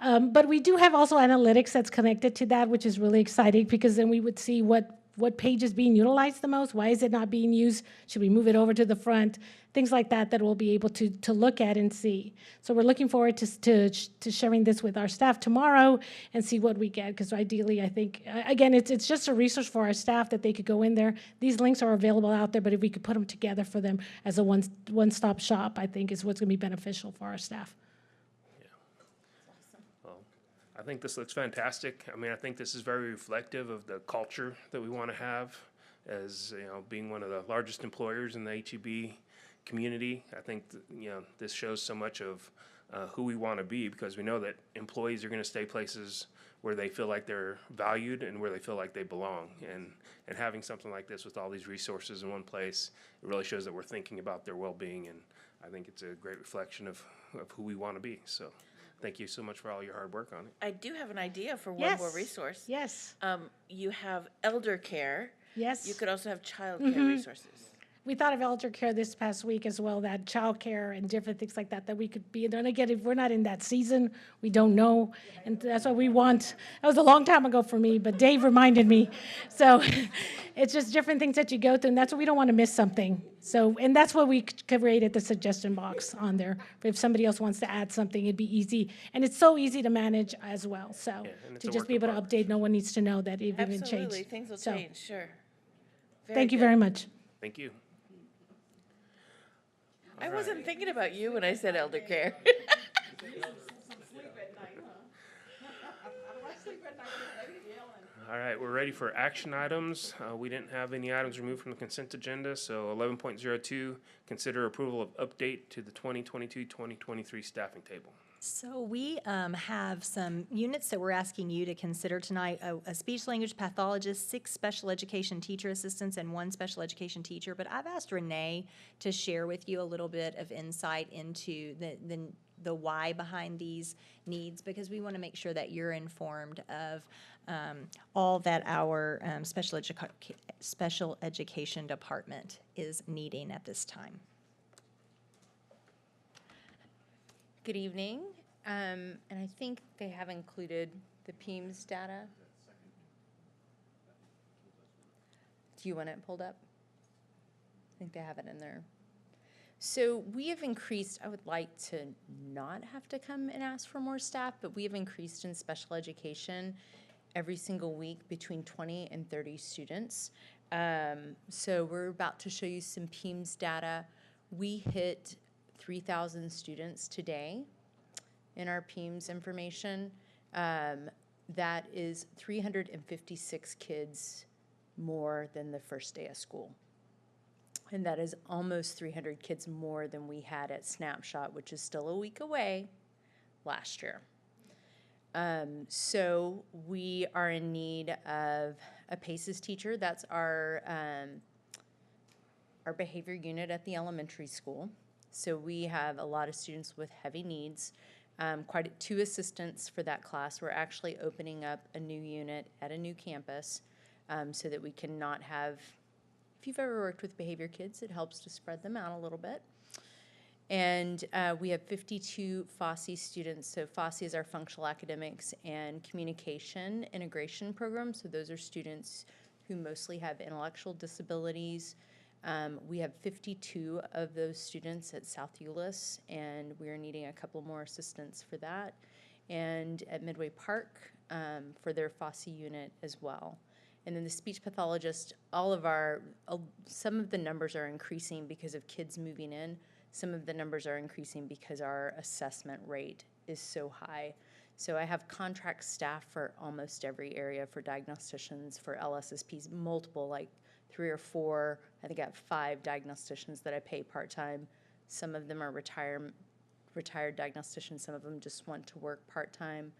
[SPEAKER 19] But we do have also analytics that's connected to that, which is really exciting, because then we would see what page is being utilized the most, why is it not being used, should we move it over to the front, things like that we'll be able to look at and see. So we're looking forward to sharing this with our staff tomorrow and see what we get, because ideally, I think, again, it's just a resource for our staff that they could go in there. These links are available out there, but if we could put them together for them as a one-stop shop, I think is what's going to be beneficial for our staff.
[SPEAKER 1] I think this looks fantastic. I mean, I think this is very reflective of the culture that we want to have as, being one of the largest employers in the HEB community. I think, this shows so much of who we want to be, because we know that employees are going to stay places where they feel like they're valued and where they feel like they belong. And having something like this with all these resources in one place, it really shows that we're thinking about their well-being, and I think it's a great reflection of who we want to be. So thank you so much for all your hard work on it.
[SPEAKER 4] I do have an idea for one more resource.
[SPEAKER 19] Yes.
[SPEAKER 4] You have elder care.
[SPEAKER 19] Yes.
[SPEAKER 4] You could also have child care resources.
[SPEAKER 19] We thought of elder care this past week as well, that child care and different things like that we could be. And then again, if we're not in that season, we don't know. And that's what we want. That was a long time ago for me, but Dave reminded me. So it's just different things that you go through, and that's what we don't want to miss something. So, and that's what we created the suggestion box on there. If somebody else wants to add something, it'd be easy. And it's so easy to manage as well. So to just be able to update, no one needs to know that it even changed.
[SPEAKER 4] Absolutely, things will change, sure.
[SPEAKER 19] Thank you very much.
[SPEAKER 1] Thank you.
[SPEAKER 4] I wasn't thinking about you when I said elder care.
[SPEAKER 1] All right, we're ready for action items. We didn't have any items removed from the consent agenda, so 11.02, consider approval of update to the 2022-2023 staffing table.
[SPEAKER 16] So we have some units that we're asking you to consider tonight, a speech language pathologist, 6 special education teacher assistants, and 1 special education teacher. But I've asked Renee to share with you a little bit of insight into the why behind these needs, because we want to make sure that you're informed of all that our special education department is needing at this time.
[SPEAKER 4] Good evening, and I think they have included the PEMS data. Do you want it pulled up? I think they have it in there. So we have increased, I would like to not have to come and ask for more staff, but we have increased in special education every single week between 20 and 30 students. So we're about to show you some PEMS data. We hit 3,000 students today in our PEMS information. That is 356 kids more than the first day of school. And that is almost 300 kids more than we had at Snapshot, which is still a week away, last year. So we are in need of a PACES teacher. That's our behavior unit at the elementary school. So we have a lot of students with heavy needs, 2 assistants for that class. We're actually opening up a new unit at a new campus so that we can not have, if you've ever worked with behavior kids, it helps to spread them out a little bit. And we have 52 FOSSI students. So FOSSI is our functional academics and communication integration program. So those are students who mostly have intellectual disabilities. We have 52 of those students at South-Euless, and we are needing a couple more assistants for that. And at Midway Park for their FOSSI unit as well. And then the speech pathologist, some of the numbers are increasing because of kids moving in. Some of the numbers are increasing because our assessment rate is so high. So I have contract staff for almost every area, for diagnosticians, for LSSPs, multiple, like 3 or 4. I think I have 5 diagnosticians that I pay part-time. Some of them are retired diagnosticians. Some of them just want to work part-time.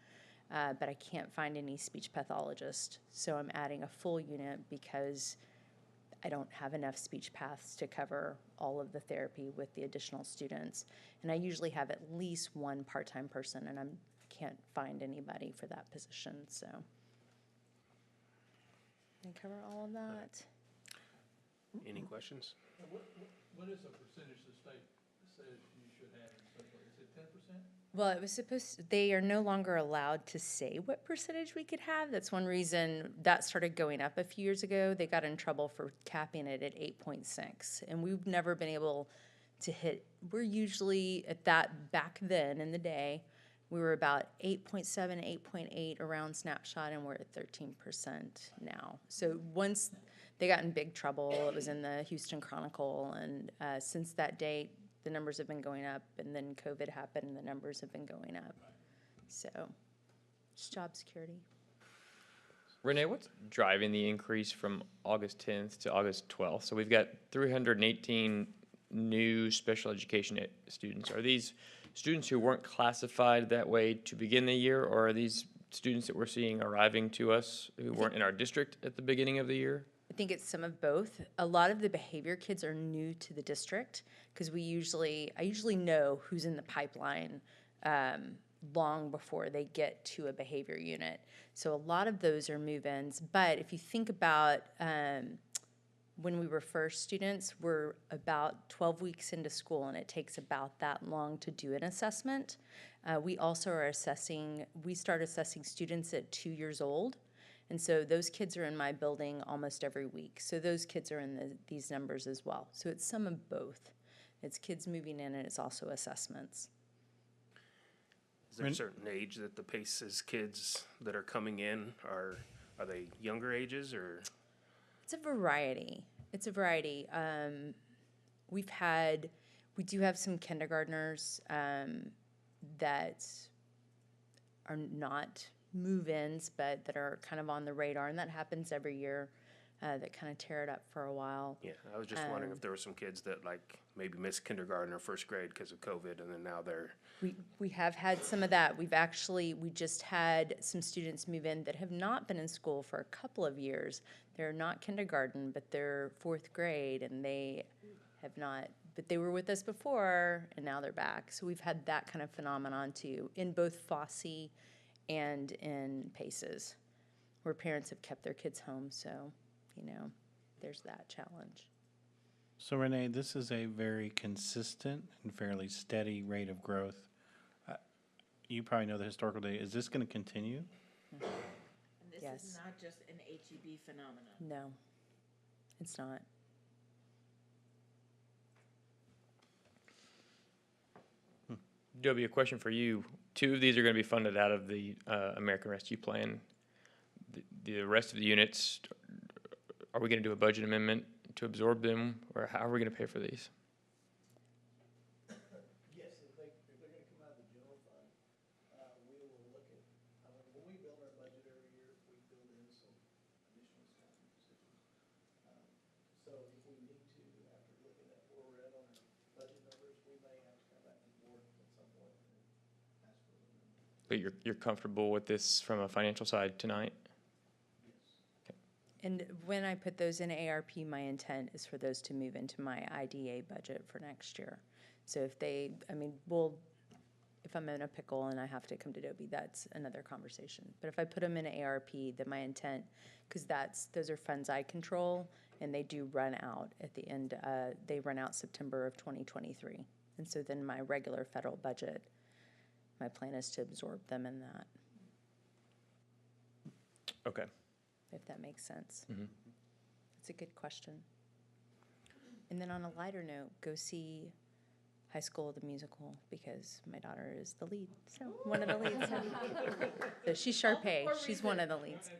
[SPEAKER 4] But I can't find any speech pathologist. So I'm adding a full unit because I don't have enough speech paths to cover all of the therapy with the additional students. And I usually have at least 1 part-time person, and I can't find anybody for that position, so. Did I cover all of that?
[SPEAKER 1] Any questions?
[SPEAKER 18] What is the percentage the state says you should have in special ed? Is it 10%?
[SPEAKER 4] Well, it was they are no longer allowed to say what percentage we could have. That's one reason that started going up a few years ago. They got in trouble for capping it at 8.6. And we've never been able to hit, we're usually at that back then in the day, we were about 8.7, 8.8 around Snapshot, and we're at 13% now. So once they got in big trouble, it was in the Houston Chronicle, and since that date, the numbers have been going up, and then COVID happened, and the numbers have been going up. So, it's job security.
[SPEAKER 20] Renee, what's driving the increase from August 10th to August 12th? So we've got 318 new special education students. Are these students who weren't classified that way to begin the year, or are these students that we're seeing arriving to us who weren't in our district at the beginning of the year?
[SPEAKER 4] I think it's some of both. A lot of the behavior kids are new to the district because I usually know who's in the pipeline long before they get to a behavior unit. So a lot of those are move-ins. But if you think about when we refer students, we're about 12 weeks into school, and it takes about that long to do an assessment. We also are we start assessing students at 2 years old. And so those kids are in my building almost every week. So those kids are in these numbers as well. So it's some of both. It's kids moving in, and it's also assessments.
[SPEAKER 1] Is there a certain age that the PACES kids that are coming in are they younger ages, or?
[SPEAKER 4] It's a variety. We do have some kindergartners that are not
[SPEAKER 21] move-ins, but that are kind of on the radar, and that happens every year, that kind of tear it up for a while.
[SPEAKER 1] Yeah, I was just wondering if there were some kids that like maybe missed kindergarten or first grade because of COVID, and then now they're.
[SPEAKER 21] We have had some of that. We just had some students move in that have not been in school for a couple of years. They're not kindergarten, but they're fourth grade, and they have not, but they were with us before, and now they're back. So we've had that kind of phenomenon too, in both Fosse and in Paces, where parents have kept their kids home, so, there's that challenge.
[SPEAKER 6] So Renee, this is a very consistent and fairly steady rate of growth. You probably know the historical data. Is this going to continue?
[SPEAKER 4] And this
[SPEAKER 21] Yes.
[SPEAKER 4] is not just an HEB phenomenon.
[SPEAKER 21] No, it's not.
[SPEAKER 20] Dobie, a question for you. 2 of these are going to be funded out of the American Rescue Plan. The rest of the units, are we going to do a budget amendment to absorb them, or how are we going to pay for these?
[SPEAKER 22] Yes, if they're gonna come out of the general fund, we will look at, when we build our budget every year, we build in some additional staffing positions. So if we need to, after looking at where we're at on our budget numbers, we may have to come back to the board at some point and ask for them.
[SPEAKER 20] But you're comfortable with this from a financial side tonight?
[SPEAKER 21] And when I put those in ARP, my intent is for those to move into my IDA budget for next year. So if if I'm in a pickle and I have to come to Dobie, that's another conversation. But if I put them in ARP, then my intent, because those are funds I control, and they do run out at the end, they run out September of 2023. And so then my regular federal budget, my plan is to absorb them in that.
[SPEAKER 20] Okay.
[SPEAKER 21] If that makes sense.
[SPEAKER 20] Mhm.
[SPEAKER 21] It's a good question. And then on a lighter note, go see High School the Musical, because my daughter is the lead, so one of the leads. So she's Sharpay, she's one of the leads.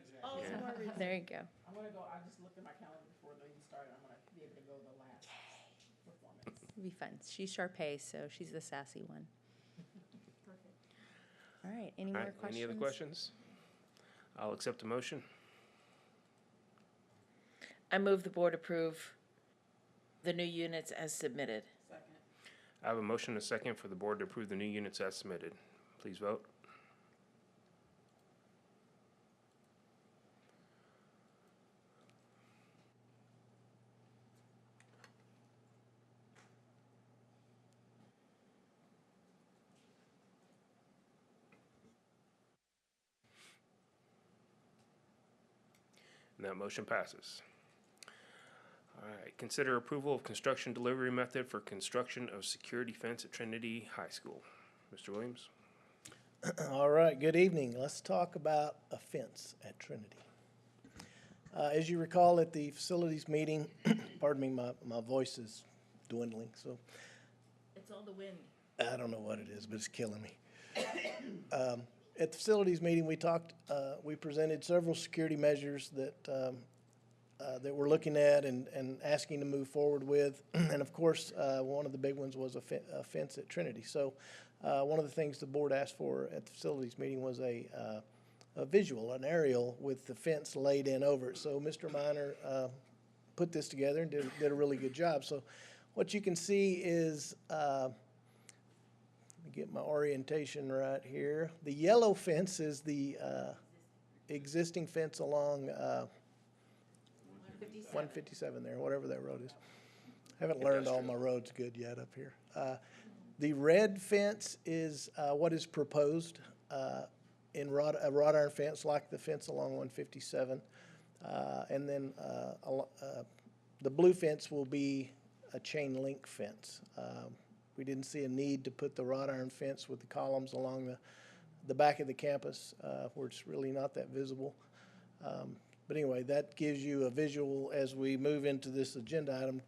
[SPEAKER 21] There you go.
[SPEAKER 12] I'm gonna go, I just looked at my calendar before they even started, I'm gonna be able to go the last performance.
[SPEAKER 21] It'll be fun. She's Sharpay, so she's the sassy one. All right, any more questions?
[SPEAKER 1] Any other questions? I'll accept the motion.
[SPEAKER 4] I move the board approve the new units as submitted.
[SPEAKER 1] I have a motion and a second for the board to approve the new units as submitted. Please vote. And that motion passes. All right, consider approval of construction delivery method for construction of security fence at Trinity High School. Mr. Williams?
[SPEAKER 22] All right, good evening. Let's talk about a fence at Trinity. As you recall at the facilities meeting, pardon me, my voice is dwindling, so
[SPEAKER 4] It's all the wind.
[SPEAKER 22] I don't know what it is, but it's killing me. At the facilities meeting, we presented several security measures that we're looking at and asking to move forward with. And of course, one of the big ones was a fence at Trinity. So one of the things the board asked for at the facilities meeting was a visual, an aerial with the fence laid in over it. So Mr. Minor put this together and did a really good job. So what you can see is, let me get my orientation right here. The yellow fence is the existing fence along 157 there, whatever that road is. Haven't learned all my roads good yet up here. The red fence is what is proposed in a wrought iron fence like the fence along 157. And then the blue fence will be a chain link fence. We didn't see a need to put the wrought iron fence with the columns along the back of the campus where it's really not that visible. But anyway, that gives you a visual as we move into this agenda item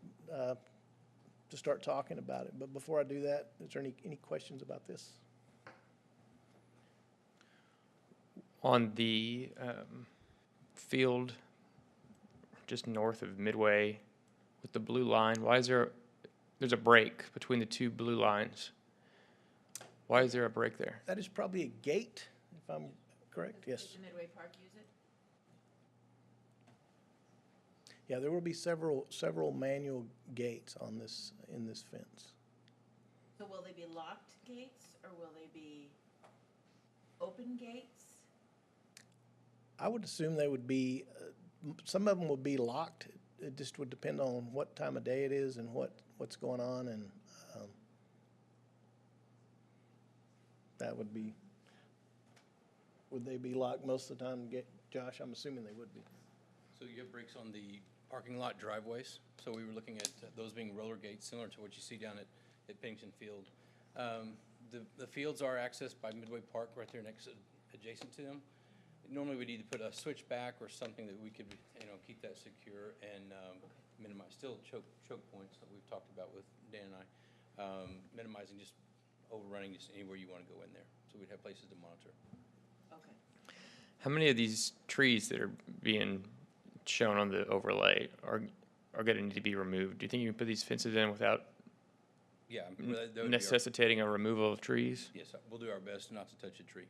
[SPEAKER 22] to start talking about it. But before I do that, is there any questions about this?
[SPEAKER 20] On the field just north of Midway with the blue line, why is there's a break between the two blue lines? Why is there a break there?
[SPEAKER 22] That is probably a gate, if I'm correct? Yes.
[SPEAKER 4] Did the Midway Park use it?
[SPEAKER 22] Yeah, there will be several manual gates on this, in this fence.
[SPEAKER 4] So will they be locked gates or will they be open gates?
[SPEAKER 22] I would assume they would be, some of them would be locked. It just would depend on what time of day it is and what's going on, and that would be, would they be locked most of the time, Josh? I'm assuming they would be.
[SPEAKER 5] So you have brakes on the parking lot driveways. So we were looking at those being roller gates, similar to what you see down at Pennington Field. The fields are accessed by Midway Park right there adjacent to them. Normally we need to put a switchback or something that we could, keep that secure and minimize, still choke points that we've talked about with Dan and I, minimizing just overrunning just anywhere you want to go in there. So we'd have places to monitor.
[SPEAKER 4] Okay.
[SPEAKER 20] How many of these trees that are being shown on the overlay are going to need to be removed? Do you think you can put these fences in without
[SPEAKER 5] Yeah, that would be our-
[SPEAKER 20] necessitating a removal of trees?
[SPEAKER 5] Yes, we'll do our best not to touch a tree.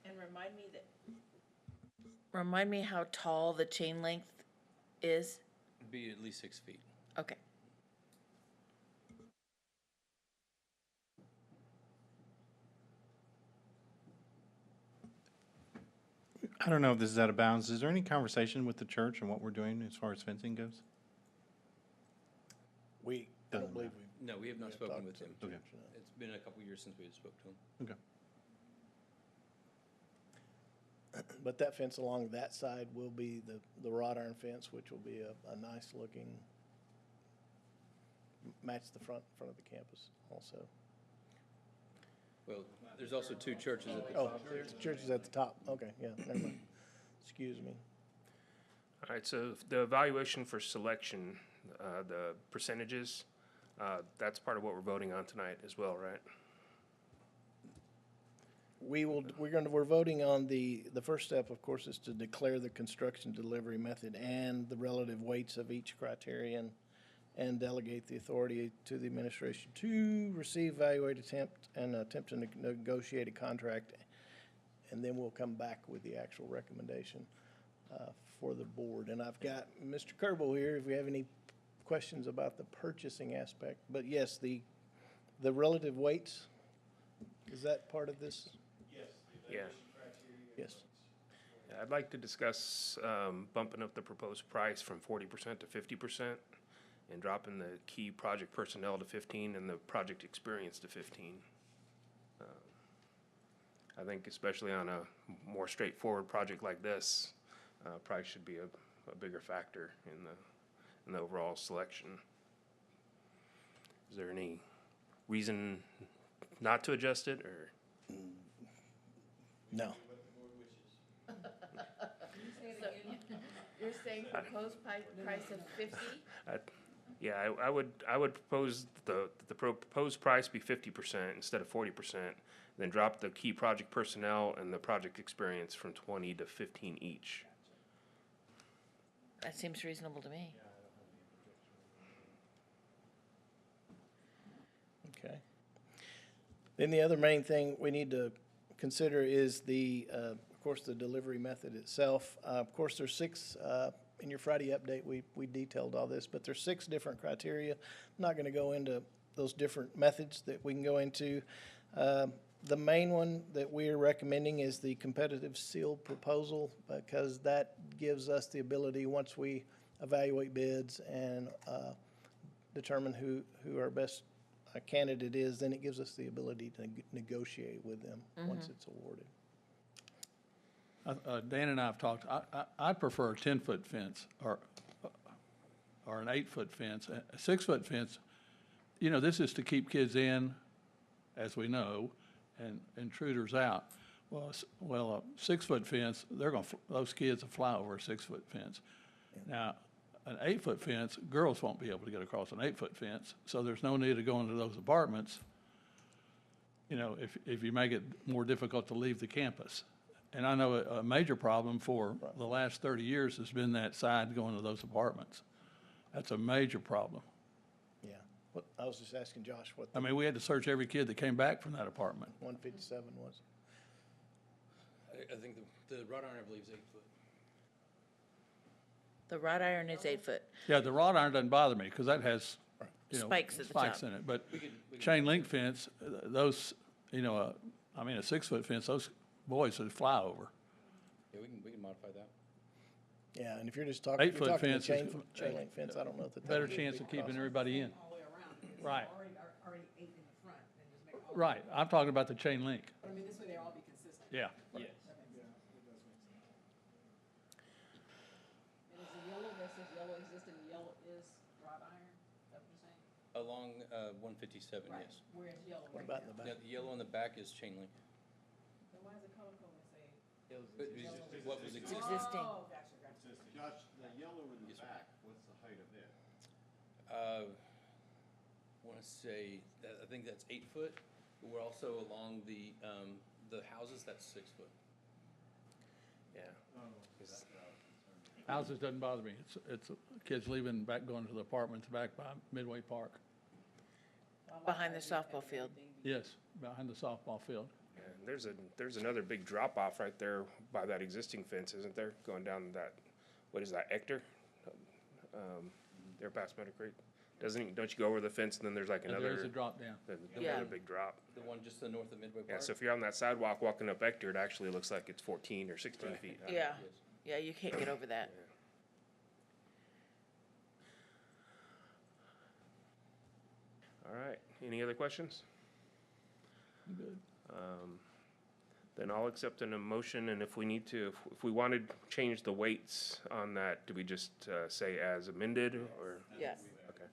[SPEAKER 4] And remind me how tall the chain length is?
[SPEAKER 5] It'd be at least 6 feet.
[SPEAKER 4] Okay.
[SPEAKER 6] I don't know if this is out of bounds. Is there any conversation with the church and what we're doing as far as fencing goes?
[SPEAKER 22] I don't believe we.
[SPEAKER 5] No, we have not spoken with them.
[SPEAKER 6] Okay.
[SPEAKER 5] It's been a couple years since we had spoke to them.
[SPEAKER 6] Okay.
[SPEAKER 22] But that fence along that side will be the wrought iron fence, which will be a nice looking, match the front of the campus also.
[SPEAKER 5] Well, there's also two churches at the
[SPEAKER 22] Oh,
[SPEAKER 5] top there.
[SPEAKER 22] the church is at the top. Okay, yeah, never mind. Excuse me.
[SPEAKER 1] All right, so the evaluation for selection, the percentages, that's part of what we're voting on tonight as well, right?
[SPEAKER 22] We're voting on the first step, of course, is to declare the construction delivery method and the relative weights of each criterion and delegate the authority to the administration to receive, evaluate, attempt to negotiate a contract. And then we'll come back with the actual recommendation for the board. And I've got Mr. Kerbel here if we have any questions about the purchasing aspect. But yes, the relative weights, is that part of this?
[SPEAKER 1] Yeah.
[SPEAKER 22] Yes.
[SPEAKER 1] I'd like to discuss bumping up the proposed price from 40% to 50% and dropping the key project personnel to 15 and the project experience to 15. I think especially on a more straightforward project like this, price should be a bigger factor in the overall selection. Is there any reason not to adjust it, or?
[SPEAKER 22] No.
[SPEAKER 4] You're saying proposed price of 50?
[SPEAKER 1] Yeah, I would propose the proposed price be 50% instead of 40%, then drop the key project personnel and the project experience from 20 to 15 each.
[SPEAKER 4] That seems reasonable to me.
[SPEAKER 22] Okay. Then the other main thing we need to consider is of course, the delivery method itself. Of course, there's 6, in your Friday update, we detailed all this, but there's 6 different criteria. I'm not going to go into those different methods that we can go into. The main one that we're recommending is the competitive sealed proposal, because that gives us the ability, once we evaluate bids and determine who our best candidate is, then it gives us the ability to negotiate with them once it's awarded.
[SPEAKER 18] Dan and I have talked, I'd prefer a 10-foot fence or an 8-foot fence. A 6-foot fence, this is to keep kids in, as we know, and intruders out. Well, a 6-foot fence, those kids will fly over a 6-foot fence. Now, an 8-foot fence, girls won't be able to get across an 8-foot fence, so there's no need to go into those apartments, if you make it more difficult to leave the campus. And I know a major problem for the last 30 years has been that side going to those apartments. That's a major problem.
[SPEAKER 22] Yeah. What, I was just asking Josh what
[SPEAKER 18] I
[SPEAKER 22] the
[SPEAKER 18] mean, we had to search every kid that came back from that apartment.
[SPEAKER 22] 157 was.
[SPEAKER 5] I think the wrought iron, I believe, is 8 foot.
[SPEAKER 4] The wrought iron is 8 foot.
[SPEAKER 18] Yeah, the wrought iron doesn't bother me, because that has, you know,
[SPEAKER 4] Spikes at the
[SPEAKER 18] spikes
[SPEAKER 4] top.
[SPEAKER 18] in it. But chain link fence, those, you know, I mean, a 6-foot fence, those boys would fly over.
[SPEAKER 5] Yeah, we can modify that.
[SPEAKER 22] Yeah, and if you're just talking, if you're
[SPEAKER 18] 8-foot
[SPEAKER 22] talking the
[SPEAKER 18] fence is
[SPEAKER 22] chain link fence, I don't know that.
[SPEAKER 18] better
[SPEAKER 22] would be a
[SPEAKER 18] chance
[SPEAKER 22] big
[SPEAKER 18] of keeping
[SPEAKER 22] cost.
[SPEAKER 18] everybody in. Right. Right, I'm talking about the chain link.
[SPEAKER 7] I mean, this way they'll all be consistent.
[SPEAKER 18] Yeah.
[SPEAKER 7] Yes. And is the yellow, that says yellow exists and yellow is wrought iron, is that what you're saying?
[SPEAKER 5] Along 157,
[SPEAKER 7] Right.
[SPEAKER 5] yes.
[SPEAKER 7] Whereas yellow.
[SPEAKER 22] What about in the
[SPEAKER 5] Yeah,
[SPEAKER 22] back?
[SPEAKER 5] the yellow on the back is chain link.
[SPEAKER 7] Then why is it color coded say?
[SPEAKER 5] But what was existing?
[SPEAKER 4] Existing.
[SPEAKER 7] Oh, gotcha, gotcha.
[SPEAKER 8] Josh, the yellow in the back, what's the height of it?
[SPEAKER 5] Want to say, I think that's 8 foot. But we're also along the houses, that's 6 foot.
[SPEAKER 1] Yeah.
[SPEAKER 18] Houses doesn't bother me. It's kids leaving, back going to the apartments back by Midway Park.
[SPEAKER 4] Behind the softball field.
[SPEAKER 18] Yes, behind the softball field.
[SPEAKER 1] Yeah, there's another big drop off right there by that existing fence, isn't there? Going down that, what is that, Ector? There past Meadow Creek. Don't you go over the fence and then there's like
[SPEAKER 18] And
[SPEAKER 1] another?
[SPEAKER 18] there's a drop down.
[SPEAKER 4] Yeah.
[SPEAKER 1] Another big drop.
[SPEAKER 5] The one just to the north of Midway Park?
[SPEAKER 1] Yeah, so if you're on that sidewalk walking up Ector, it actually looks like it's 14 or 16 feet high.
[SPEAKER 4] Yeah. Yeah, you can't get over that.
[SPEAKER 1] All right, any other questions?
[SPEAKER 18] Good.
[SPEAKER 1] Then I'll accept an motion, and if we need to, if we wanted to change the weights on that, do we just say as amended, or?
[SPEAKER 4] Yes.
[SPEAKER 1] Okay.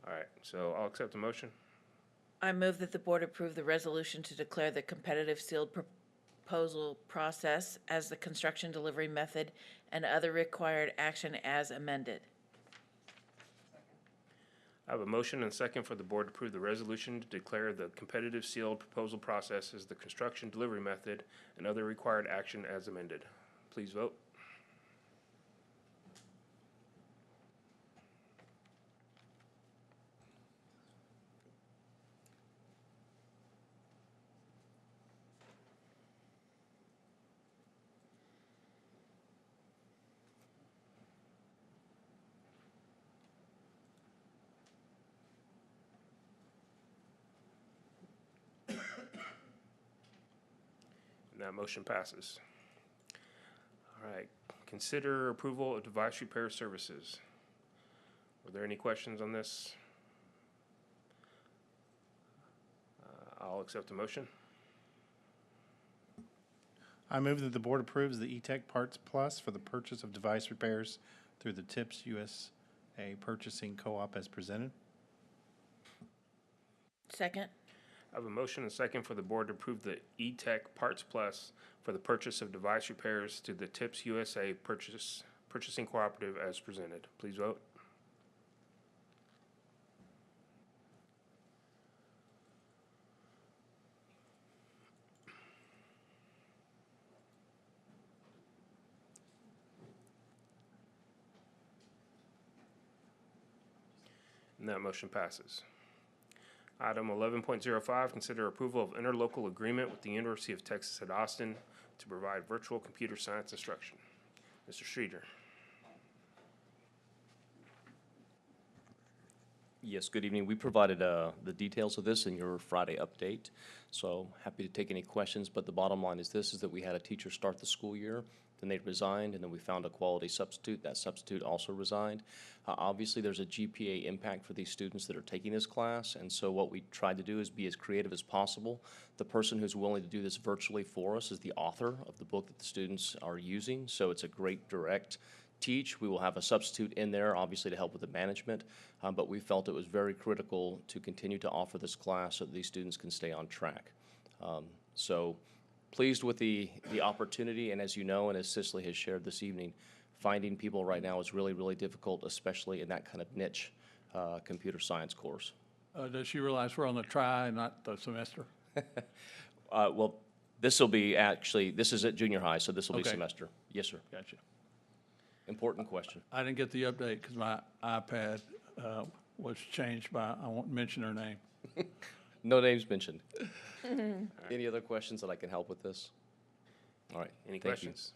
[SPEAKER 1] All right, so I'll accept the motion.
[SPEAKER 4] I move that the board approve the resolution to declare the competitive sealed proposal process as the construction delivery method and other required action as amended.
[SPEAKER 1] I have a motion and a second for the board to approve the resolution to declare the competitive sealed proposal process as the construction delivery method and other required action as amended. Please vote. And that motion passes. All right, consider approval of device repair services. Were there any questions on this? I'll accept the motion.
[SPEAKER 6] I move that the board approves the E-Tech Parts Plus for the purchase of device repairs through the TIPS USA Purchasing Co-op as presented.
[SPEAKER 4] Second.
[SPEAKER 1] I have a motion and a second for the board to approve the E-Tech Parts Plus for the purchase of device repairs to the TIPS USA Purchasing Cooperative as presented. Please vote. And that motion passes. Item 11.05, consider approval of interlocal agreement with the University of Texas at Austin to provide virtual computer science instruction. Mr. Streeter.
[SPEAKER 13] Yes, good evening. We provided the details of this in your Friday update, so happy to take any questions, but the bottom line is this, is that we had a teacher start the school year, then they resigned, and then we found a quality substitute. That substitute also resigned. Obviously, there's a GPA impact for these students that are taking this class, and so what we tried to do is be as creative as possible. The person who's willing to do this virtually for us is the author of the book that the students are using, so it's a great direct teach. We will have a substitute in there, obviously, to help with the management, but we felt it was very critical to continue to offer this class so that these students can stay on track. So pleased with the opportunity, and as you know, and as Cicely has shared this evening, finding people right now is really, really difficult, especially in that kind of niche computer science course.
[SPEAKER 18] Does she realize we're on the try, not the semester?
[SPEAKER 13] Well, this will be actually, this is at junior high, so this will be
[SPEAKER 18] Okay.
[SPEAKER 13] semester. Yes, sir.
[SPEAKER 18] Gotcha.
[SPEAKER 13] Important question.
[SPEAKER 18] I didn't get the update because my iPad was changed by, I won't mention her name.
[SPEAKER 13] No names mentioned. Any other questions that I can help with this? All right.
[SPEAKER 1] Any
[SPEAKER 13] thank you.
[SPEAKER 1] questions?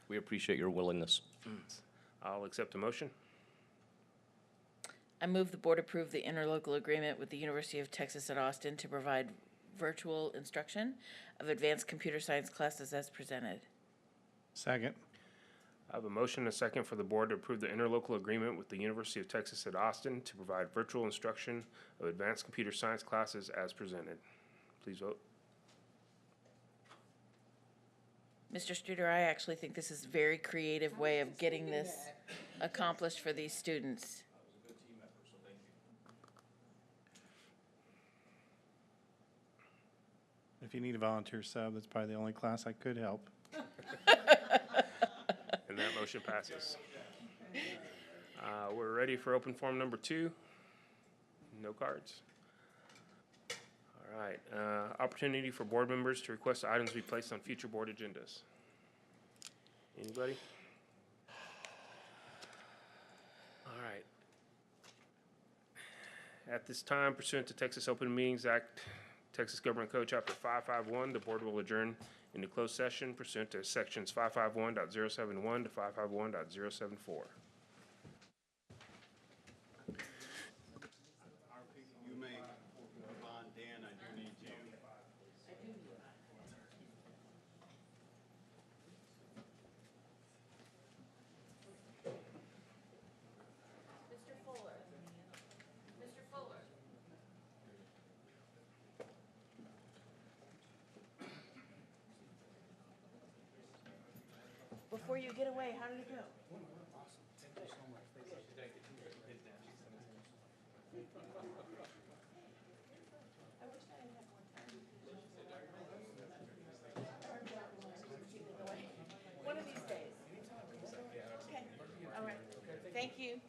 [SPEAKER 13] We appreciate your willingness.
[SPEAKER 1] I'll accept a motion.
[SPEAKER 4] I move the board approve the interlocal agreement with the University of Texas at Austin to provide virtual instruction of advanced computer science classes as presented.
[SPEAKER 6] Second.
[SPEAKER 1] I have a motion and a second for the board to approve the interlocal agreement with the University of Texas at Austin to provide virtual instruction of advanced computer science classes as presented. Please vote.
[SPEAKER 4] Mr. Studer, I actually think this is a very creative way of getting this accomplished for these students.
[SPEAKER 6] If you need a volunteer sub, that's probably the only class I could help.
[SPEAKER 1] And that motion passes. We're ready for open forum number 2. No cards. All right. Opportunity for board members to request items be placed on future board agendas. Anybody? All right. At this time, pursuant to Texas Open Meetings Act, Texas Government Code Chapter 551, the board will adjourn into closed session pursuant to sections 551.071 to 551.074.
[SPEAKER 8] You may move on, Dan, I do need you.
[SPEAKER 11] Mr. Fuller. Mr. Fuller.
[SPEAKER 4] Before you get away, how did it go? One of these days. Okay, all right. Thank you.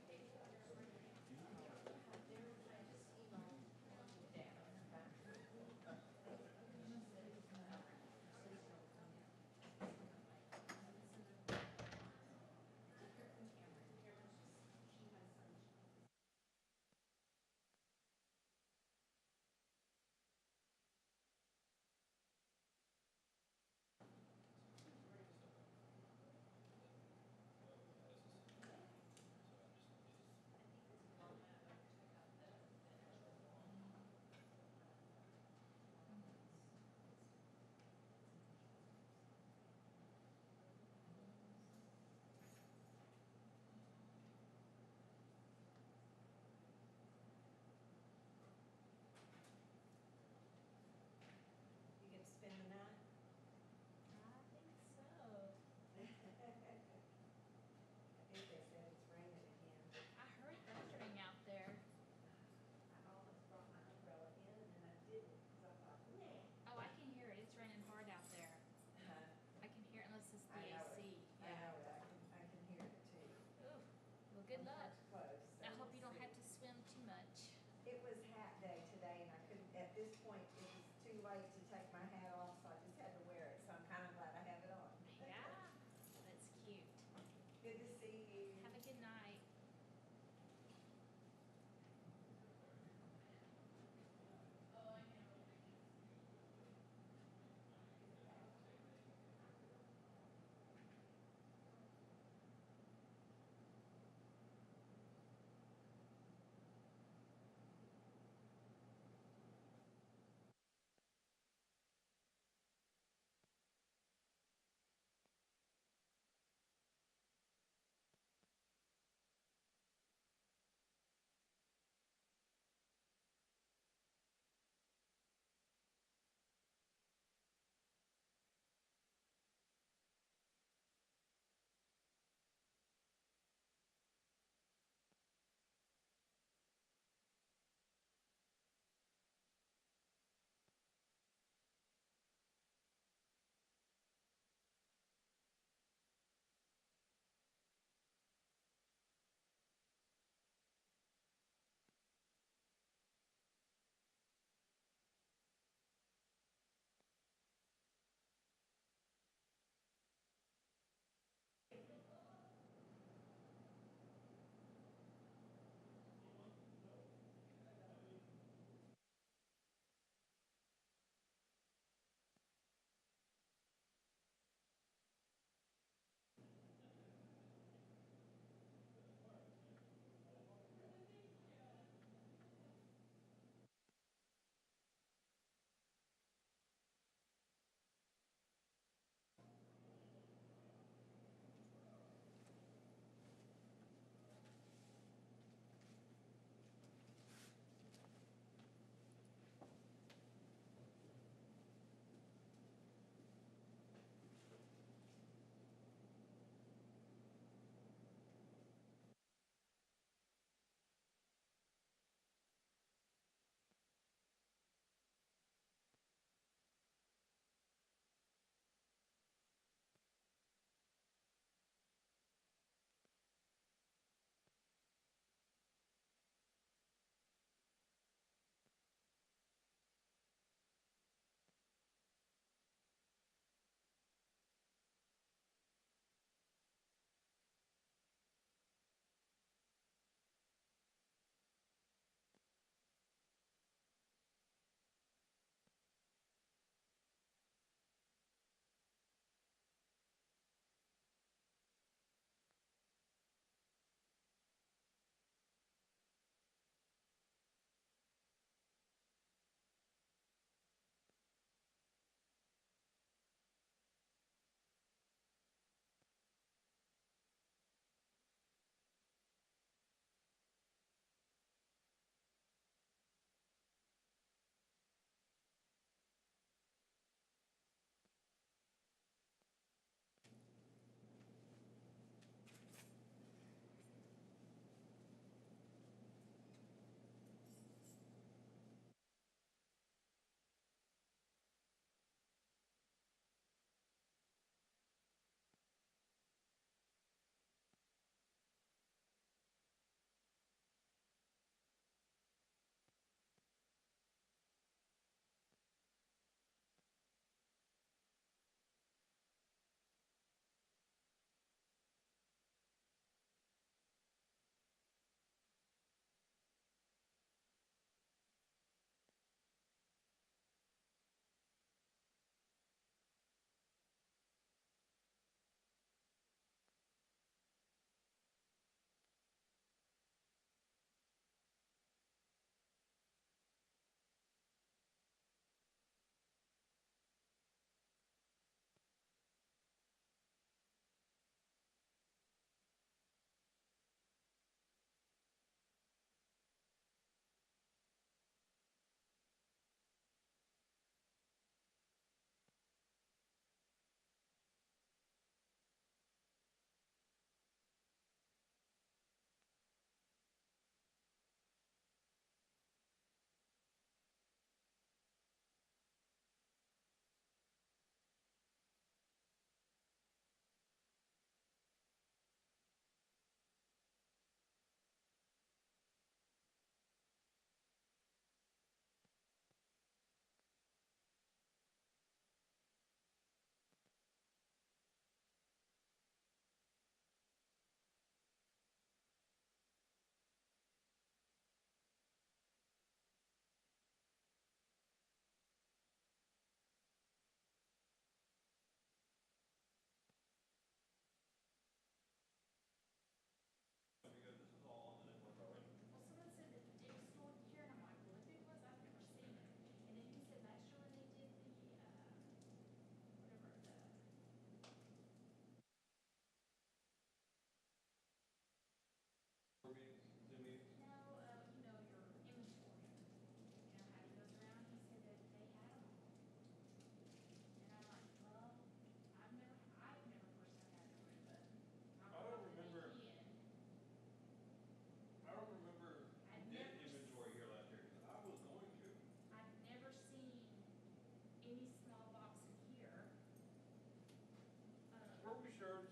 [SPEAKER 1] sure?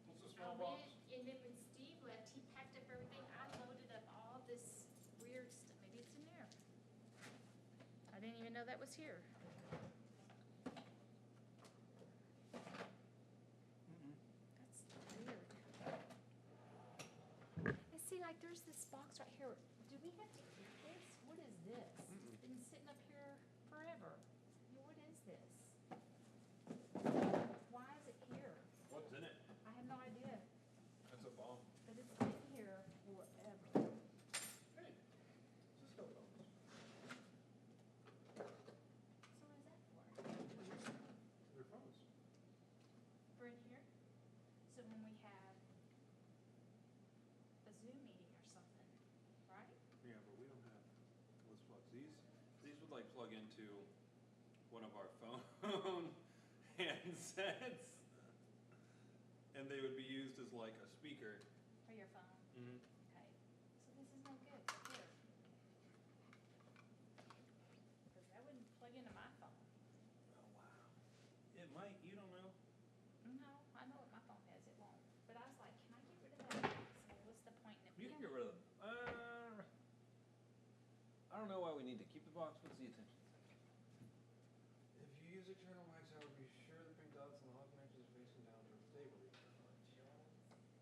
[SPEAKER 1] What's the small
[SPEAKER 10] Oh,
[SPEAKER 1] box?
[SPEAKER 10] and then when Steve left, he packed up everything. I loaded up all this weird stuff. Maybe it's in there. I didn't even know that was here. That's weird. And see, like, there's this box right here. Do we have to keep this? What is this? It's been sitting up here forever. What is this? Why is it here?
[SPEAKER 1] What's in it?
[SPEAKER 10] I have no idea,
[SPEAKER 1] That's a bomb.
[SPEAKER 10] but it's been here forever.
[SPEAKER 1] Hey, just go phones.
[SPEAKER 10] So what is that for?
[SPEAKER 1] They're phones.
[SPEAKER 10] For in here? So when we have a Zoom meeting or something, right?
[SPEAKER 8] Yeah, but we don't have those plugs. These would like plug into one of our phone handsets. And they would be used as like a speaker.
[SPEAKER 10] For your phone?
[SPEAKER 8] Mm-hmm.
[SPEAKER 10] Okay. So this is no good for here. Because that wouldn't plug into my phone.
[SPEAKER 8] Oh, wow. It might, you don't know.
[SPEAKER 10] No, I know what my phone has, it won't. But I was like, can I get rid of that box? Well, what's the point in it?
[SPEAKER 8] You can get rid of them. I don't know why we need to keep the box. What's the attention?
[SPEAKER 13] If you use external mics, I would be sure the pink dots on the hot connectors are facing down towards the table.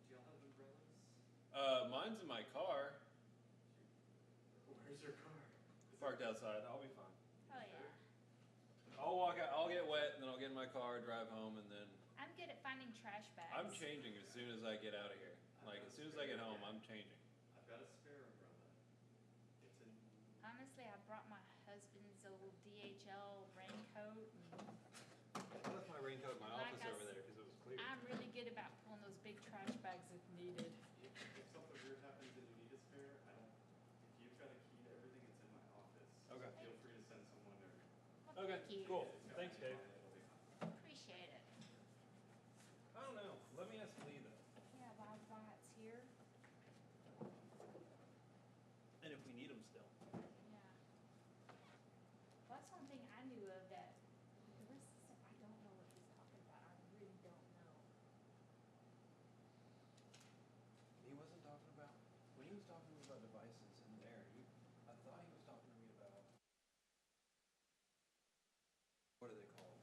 [SPEAKER 13] Do y'all have umbrellas?
[SPEAKER 8] Mine's in my car.
[SPEAKER 13] Where's your car?
[SPEAKER 8] Parked outside. I'll be fine.
[SPEAKER 10] Oh, yeah.
[SPEAKER 8] I'll walk out. I'll get wet, and then I'll get in my car, drive home, and then
[SPEAKER 10] I'm good at finding trash bags.
[SPEAKER 8] I'm changing as soon as I get out of here. Like as soon as I get home, I'm changing.
[SPEAKER 13] I've got a spare umbrella. It's in.
[SPEAKER 10] Honestly, I brought my husband's old DHL raincoat.
[SPEAKER 8] I left my raincoat in my
[SPEAKER 10] Like
[SPEAKER 8] office
[SPEAKER 10] I
[SPEAKER 8] over
[SPEAKER 10] s-
[SPEAKER 8] there because it was clear.
[SPEAKER 10] I'm really good about pulling those big trash bags if needed.
[SPEAKER 13] If something weird happens and you need a spare, I don't. If you've got a key to everything, it's in my office.
[SPEAKER 8] Okay.
[SPEAKER 13] So feel free to send someone or.
[SPEAKER 10] Well,
[SPEAKER 8] Okay,
[SPEAKER 10] thank you.
[SPEAKER 8] cool. Thanks, Dave.
[SPEAKER 13] It'll be fine.
[SPEAKER 10] Appreciate it.
[SPEAKER 8] I don't know. Let me ask Lee though.
[SPEAKER 10] Yeah, why it's here?
[SPEAKER 8] And if we need them still.
[SPEAKER 10] Yeah. Well, that's one thing I knew of that, the rest of the stuff, I don't know what he's talking about. I really don't know.
[SPEAKER 8] He wasn't talking about, when he was talking to me about devices in there, I thought he was talking to me about, what are they called?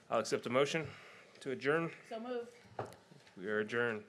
[SPEAKER 1] I'll accept a motion to adjourn.
[SPEAKER 4] So moved.
[SPEAKER 1] We are adjourned.